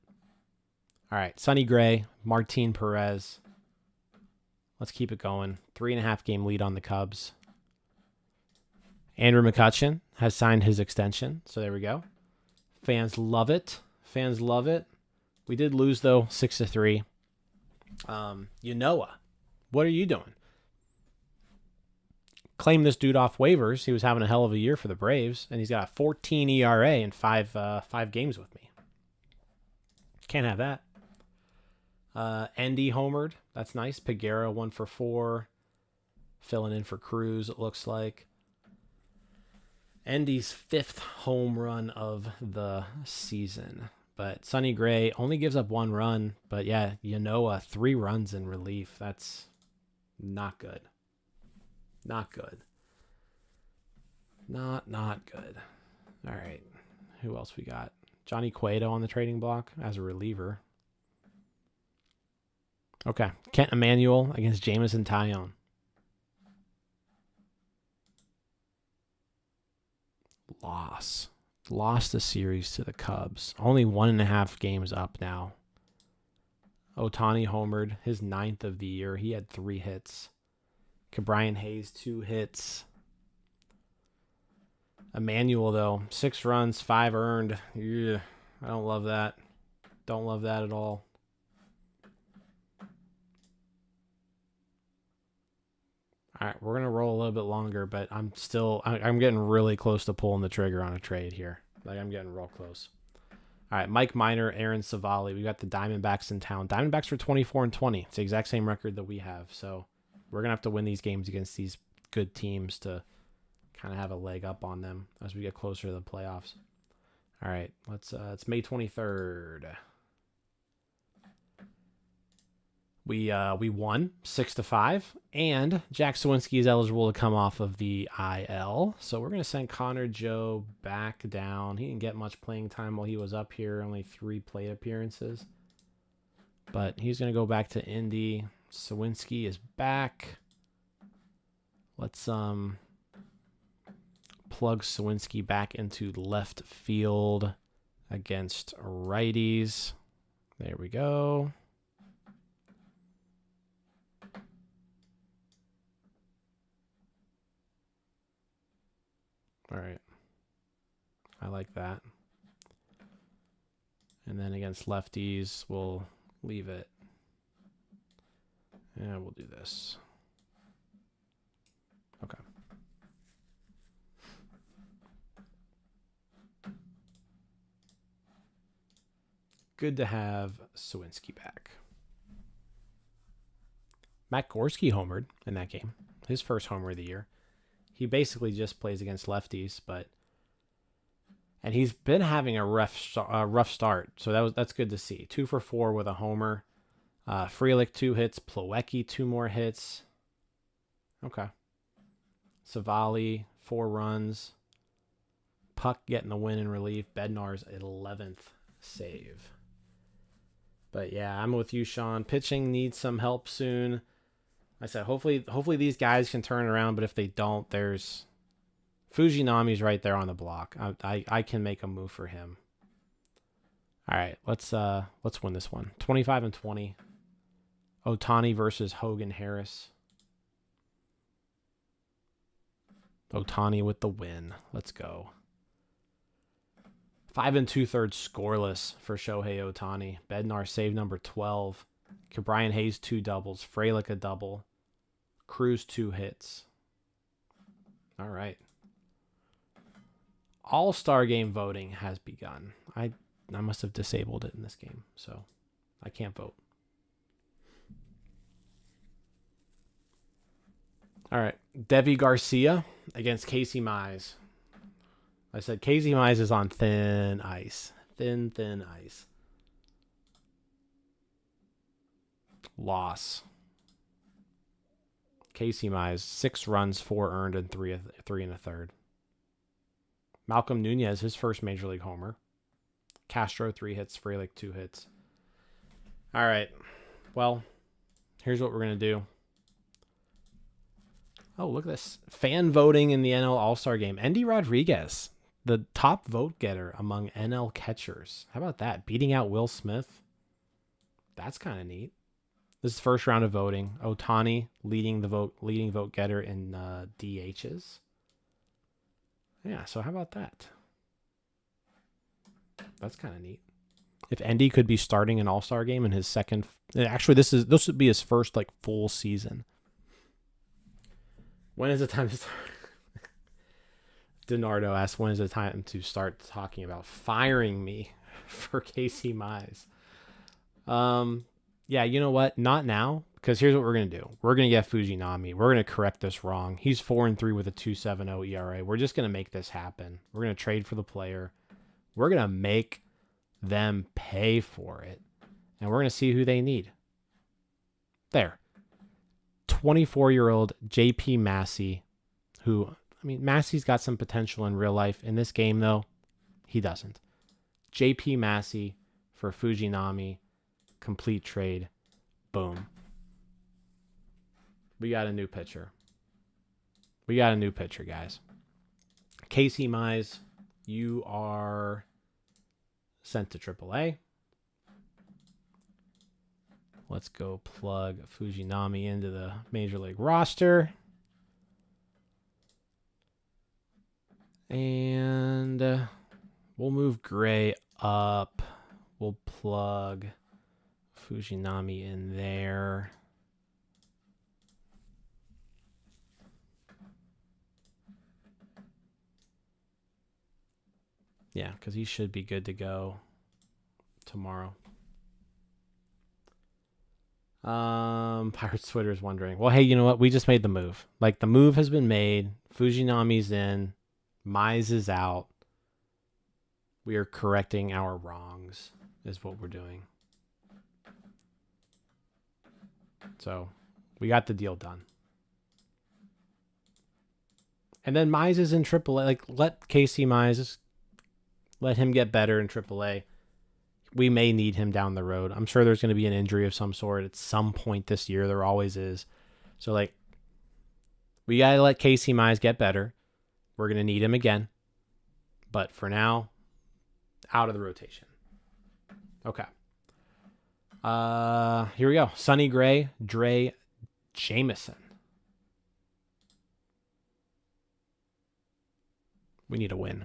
All right, Sonny Gray, Martin Perez. Let's keep it going. 3.5 game lead on the Cubs. Andrew McCutchen has signed his extension, so there we go. Fans love it. Fans love it. We did lose though, 6-3. Yanoa, what are you doing? Claim this dude off waivers. He was having a hell of a year for the Braves, and he's got a 14 ERA in five games with me. Can't have that. Endy homered. That's nice. Peguero 1 for 4. Filling in for Cruz, it looks like. Endy's 5th home run of the season. But Sonny Gray only gives up 1 run. But yeah, Yanoa, 3 runs in relief. That's not good. Not good. Not good. All right. Who else we got? Johnny Cueto on the trading block as a reliever. Okay. Kent Emanuel against Jameson Taillon. Lost the series to the Cubs. Only 1.5 games up now. Ohtani homered, his 9th of the year. He had 3 hits. Cabrian Hayes, 2 hits. Emanuel, though, 6 runs, 5 earned. Yeah, I don't love that. Don't love that at all. All right, we're going to roll a little bit longer, but I'm getting really close to pulling the trigger on a trade here. Like, I'm getting real close. All right, Mike Minor, Aaron Savali. We got the Diamondbacks in town. Diamondbacks were 24-20. It's the exact same record that we have. So we're going to have to win these games against these good teams to kind of have a leg up on them as we get closer to the playoffs. All right, it's May 23rd. We won 6-5, and Jack Sawinski is eligible to come off of the IL. So we're going to send Connor Joe back down. He didn't get much playing time while he was up here, only 3 plate appearances. But he's going to go back to Indy. Sawinski is back. Let's plug Sawinski back into left field against righties. There we go. All right. I like that. And then against lefties, we'll leave it. And we'll do this. Okay. Good to have Sawinski back. Matt Gorski homered in that game. His first homer of the year. He basically just plays against lefties, and he's been having a rough start. So that's good to see. 2 for 4 with a homer. Frelick 2 hits. Plawecki 2 more hits. Okay. Savali 4 runs. Puck getting the win in relief. Bednar's 11th save. But yeah, I'm with you, Sean. Pitching needs some help soon. I said, hopefully these guys can turn it around, but if they don't, there's Fujinami's right there on the block. I can make a move for him. All right, let's win this one. 25-20. Ohtani versus Hogan Harris. Ohtani with the win. Let's go. 5 2/3 scoreless for Shohei Ohtani. Bednar save number 12. Brian Hayes 2 doubles. Frelick a double. Cruz 2 hits. All right. All-Star game voting has begun. I must have disabled it in this game, so I can't vote. All right. Devi Garcia against Casey Mize. I said Casey Mize is on thin ice. Thin ice. Loss. Casey Mize, 6 runs, 4 earned, and 3 1/3. Malcolm Nunez, his first major league homer. Castro, 3 hits. Frelick, 2 hits. All right. Well, here's what we're going to do. Oh, look at this. Fan voting in the NL All-Star Game. Endy Rodriguez, the top vote getter among NL catchers. How about that? Beating out Will Smith. That's kind of neat. This is first round of voting. Ohtani leading vote getter in DHs. Yeah, so how about that? That's kind of neat. If Endy could be starting an All-Star Game in his second, actually this would be his first like full season. When is the time to start? Donardo asks, when is the time to start talking about firing me for Casey Mize? Yeah, you know what? Not now, because here's what we're going to do. We're going to get Fujinami. We're going to correct this wrong. He's 4-3 with a 2.70 ERA. We're just going to make this happen. We're going to trade for the player. We're going to make them pay for it. And we're going to see who they need. There. 24-year-old JP Massey, who, I mean, Massey's got some potential in real life. In this game, though, he doesn't. JP Massey for Fujinami. Complete trade. Boom. We got a new pitcher. We got a new pitcher, guys. Casey Mize, you are sent to AAA. Let's go plug Fujinami into the Major League roster. And we'll move Gray up. We'll plug Fujinami in there. Yeah, because he should be good to go tomorrow. Pirates Twitter is wondering, well, hey, you know what? We just made the move. Like, the move has been made. Fujinami's in. Mize is out. We are correcting our wrongs, is what we're doing. So, we got the deal done. And then Mize is in AAA. Like, let Casey Mize, let him get better in AAA. We may need him down the road. I'm sure there's going to be an injury of some sort at some point this year. There always is. So, like, we got to let Casey Mize get better. We're going to need him again. But for now, out of the rotation. Okay. Here we go. Sonny Gray, Dre Jameson. We need a win.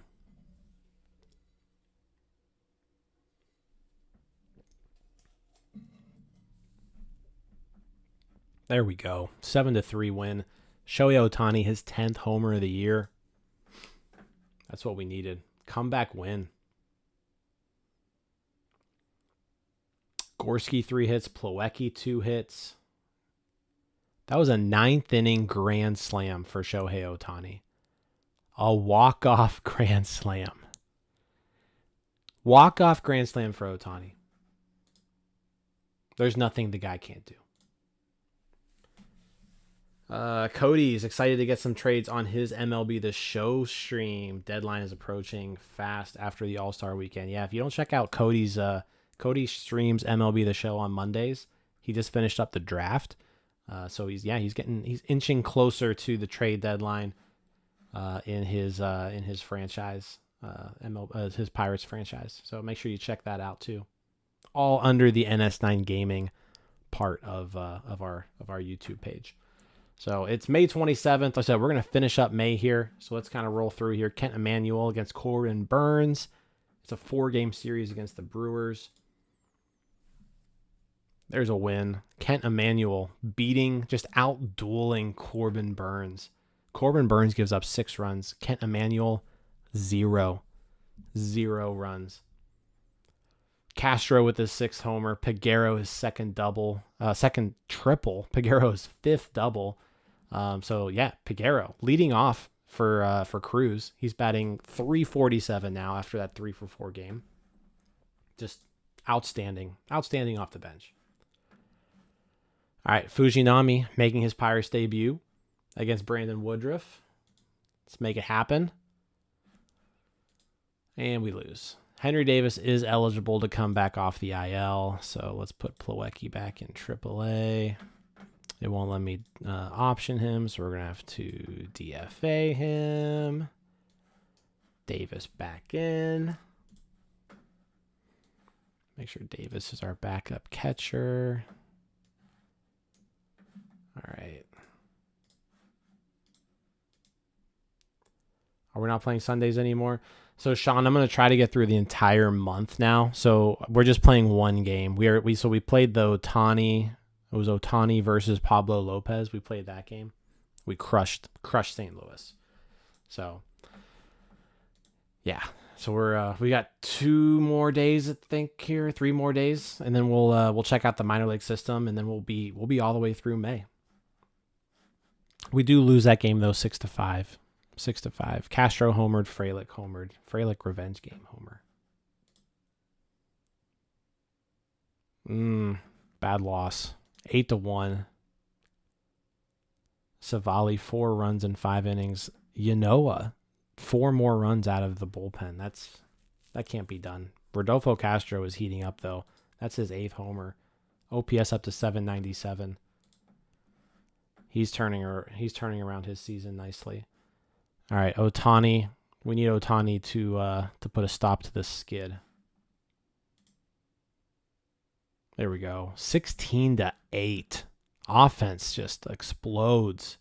There we go. 7-3 win. Shohei Ohtani, his 10th homer of the year. That's what we needed. Comeback win. Gorski 3 hits. Plawecki 2 hits. That was a 9th inning grand slam for Shohei Ohtani. A walk-off grand slam. Walk-off grand slam for Ohtani. There's nothing the guy can't do. Cody's excited to get some trades on his MLB The Show stream. Deadline is approaching fast after the All-Star weekend. Yeah, if you don't check out Cody's, Cody streams MLB The Show on Mondays. He just finished up the draft. So he's inching closer to the trade deadline. in his franchise, his Pirates franchise. So make sure you check that out too. All under the NS9 Gaming part of our YouTube page. So it's May 27th. Like I said, we're going to finish up May here. So let's kind of roll through here. Kent Emanuel against Corbin Burns. It's a 4-game series against the Brewers. There's a win. Kent Emanuel beating, just out-dueling Corbin Burns. Corbin Burns gives up 6 runs. Kent Emanuel, 0. 0 runs. Castro with his 6th homer. Peguero his second triple. Peguero's 5th double. So yeah, Peguero leading off for Cruz. He's batting .347 now after that 3-for-4 game. Just outstanding off the bench. All right, Fujinami making his Pirates debut against Brandon Woodruff. Let's make it happen. And we lose. Henry Davis is eligible to come back off the IL, so let's put Plawecki back in AAA. It won't let me option him, so we're going to have to DFA him. Davis back in. Make sure Davis is our backup catcher. All right. Are we not playing Sundays anymore? So Sean, I'm going to try to get through the entire month now. So we're just playing one game. We played the Ohtani. It was Ohtani versus Pablo Lopez. We played that game. We crushed St. Louis. So yeah. So we got 2 more days, I think, here, 3 more days, and then we'll check out the minor league system, and then we'll be all the way through May. We do lose that game though, 6-5. 6-5. Castro homered, Frelick homered. Frelick revenge game homer. Bad loss. 8-1. Savali 4 runs in 5 innings. Yanoa 4 more runs out of the bullpen. That can't be done. Rodolfo Castro is heating up though. That's his 8th homer. OPS up to 797. He's turning around his season nicely. All right, Ohtani. We need Ohtani to put a stop to this skid. There we go. 16-8. Offense just explodes.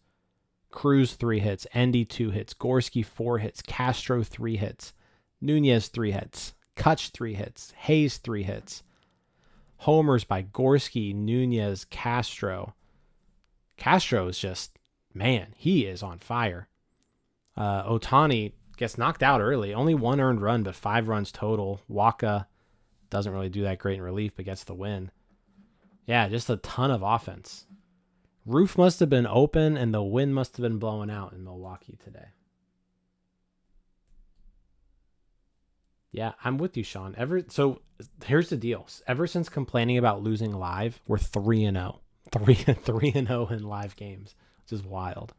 Cruz 3 hits, Endy 2 hits, Gorski 4 hits, Castro 3 hits, Nunez 3 hits, Kutch 3 hits, Hayes 3 hits. Homers by Gorski, Nunez, Castro. Castro is just, man, he is on fire. Ohtani gets knocked out early. Only 1 earned run, but 5 runs total. Waka doesn't really do that great in relief, but gets the win. Yeah, just a ton of offense. Roof must have been open, and the wind must have been blowing out in Milwaukee today. Yeah, I'm with you, Sean. So here's the deal. Ever since complaining about losing live, we're 3-0. 3-0 in live games, which is wild.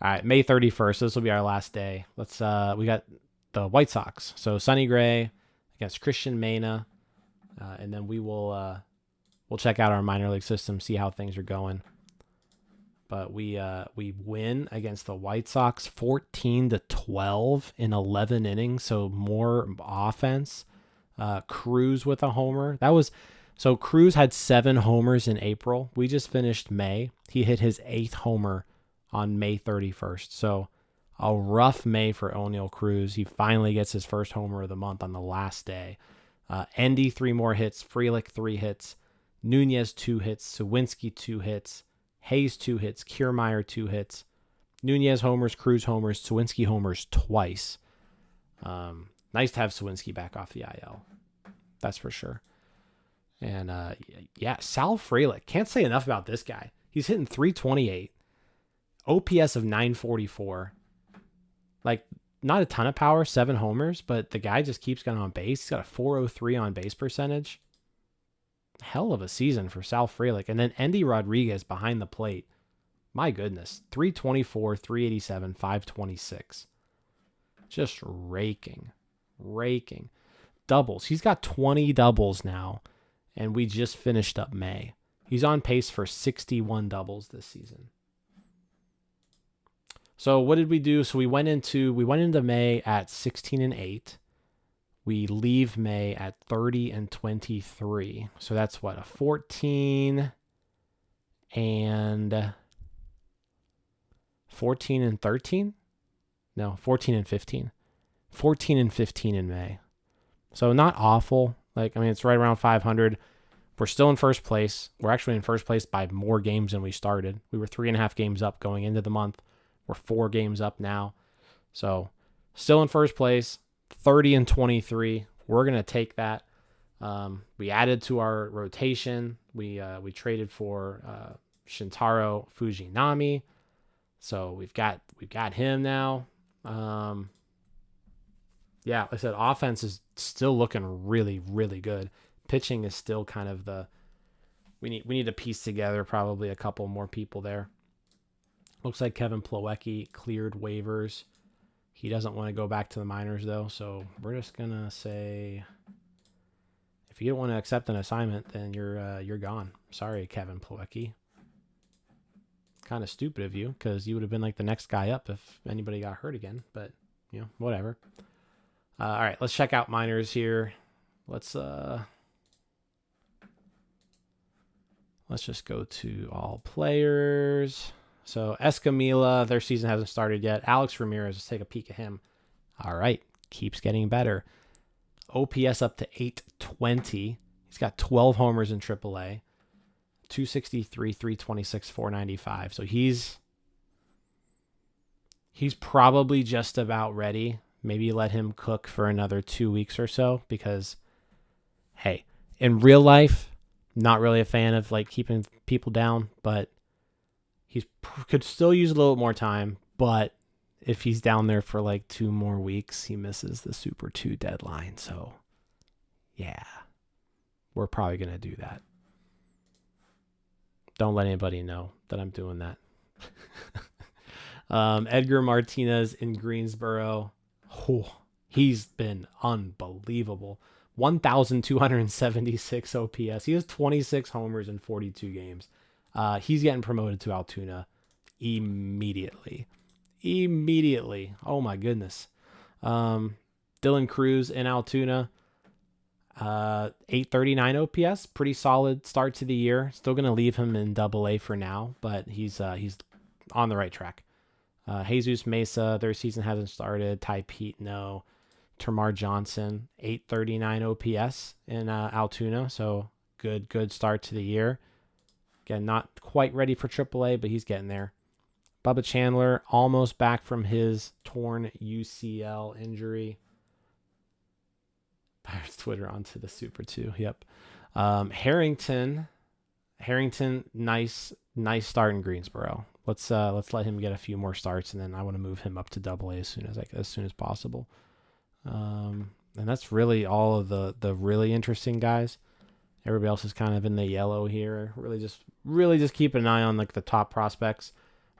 All right, May 31st. This will be our last day. We got the White Sox. So Sonny Gray against Christian Mena, and then we'll check out our minor league system, see how things are going. But we win against the White Sox 14-12 in 11 innings, so more offense. Cruz with a homer. So Cruz had 7 homers in April. We just finished May. He hit his 8th homer on May 31st. So a rough May for Oneil Cruz. He finally gets his first homer of the month on the last day. Endy 3 more hits. Frelick 3 hits. Nunez 2 hits. Sawinski 2 hits. Hayes 2 hits, Kiermaier 2 hits, Nunez homers, Cruz homers, Sawinski homers twice. Nice to have Sawinski back off the IL. That's for sure. And yeah, Sal Frelick. Can't say enough about this guy. He's hitting .328, OPS of 944. Like, not a ton of power, 7 homers, but the guy just keeps getting on base. He's got a .403 on base percentage. Hell of a season for Sal Frelick. And then Endy Rodriguez behind the plate. My goodness. 324, 387, 526. Just raking. Doubles. He's got 20 doubles now. And we just finished up May. He's on pace for 61 doubles this season. So what did we do? So we went into May at 16-8. We leave May at 30-23. So that's what, a 14 and 13? No, 14-15. 14-15 in May. So not awful. Like, I mean, it's right around 500. We're still in first place. We're actually in first place by more games than we started. We were 3.5 games up going into the month. We're 4 games up now. So still in first place, 30-23. We're going to take that. We added to our rotation. We traded for Shintaro Fujinami. So we've got him now. Yeah, like I said, offense is still looking really, really good. Pitching is still kind of we need to piece together probably a couple more people there. Looks like Kevin Plawecki cleared waivers. He doesn't want to go back to the minors though, so we're just gonna say, if you don't want to accept an assignment, then you're gone. Sorry, Kevin Plawecki. Kind of stupid of you, because you would have been like the next guy up if anybody got hurt again. But whatever. All right, let's check out minors here. Let's just go to all players. So Escamilla, their season hasn't started yet. Alex Ramirez, let's take a peek at him. All right, keeps getting better. OPS up to 820. He's got 12 homers in AAA. 263, 326, 495. So he's probably just about ready. Maybe let him cook for another 2 weeks or so, because, hey, in real life, not really a fan of like keeping people down, but could still use a little more time. But if he's down there for like 2 more weeks, he misses the Super 2 deadline. So, yeah, we're probably going to do that. Don't let anybody know that I'm doing that. Edgar Martinez in Greensboro. Oh, he's been unbelievable. 1,276 OPS. He has 26 homers in 42 games. He's getting promoted to Altoona immediately. Oh my goodness. Dylan Cruz in Altoona. 839 OPS, pretty solid start to the year. Still going to leave him in AA for now, but he's on the right track. Jesus Mesa, their season hasn't started. Ty Pete, no. Termar Johnson, 839 OPS in Altoona, so good start to the year. Again, not quite ready for AAA, but he's getting there. Bubba Chandler, almost back from his torn UCL injury. Pirates Twitter onto the Super 2. Yep. Harrington, nice start in Greensboro. Let's let him get a few more starts, and then I want to move him up to AA as soon as possible. And that's really all of the really interesting guys. Everybody else is kind of in the yellow here. Really just keep an eye on like the top prospects.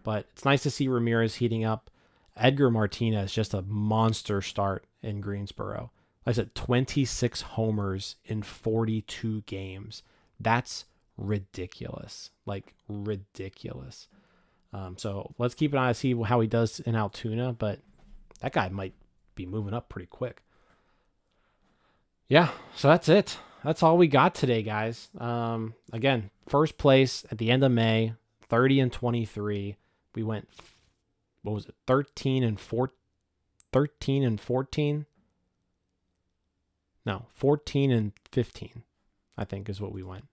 But it's nice to see Ramirez heating up. Edgar Martinez, just a monster start in Greensboro. Like I said, 26 homers in 42 games. That's ridiculous. Like, ridiculous. So let's keep an eye to see how he does in Altoona, but that guy might be moving up pretty quick. Yeah, so that's it. That's all we got today, guys. Again, first place at the end of May, 30-23. We went, 13-14? No, 14-15, I think is what we went.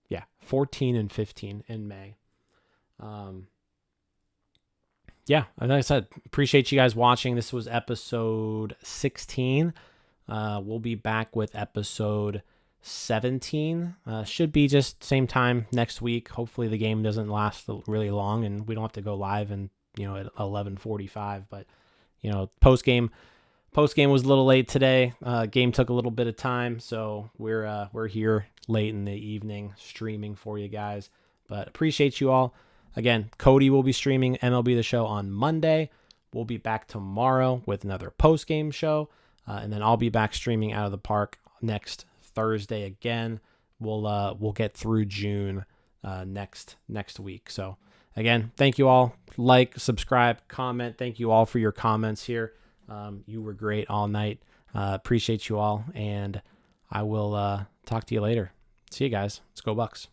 Yeah, 14-15 in May. Yeah, like I said, appreciate you guys watching. This was episode 16. We'll be back with episode 17. Should be just same time next week. Hopefully the game doesn't last really long and we don't have to go live and at 11:45. But post game was a little late today. Game took a little bit of time, so we're here late in the evening streaming for you guys. But appreciate you all. Again, Cody will be streaming MLB The Show on Monday. We'll be back tomorrow with another post-game show. And then I'll be back streaming Out of the Park next Thursday again. We'll get through June next week. So again, thank you all. Like, subscribe, comment. Thank you all for your comments here. You were great all night. Appreciate you all, and I will talk to you later. See you guys. Let's go Bucks.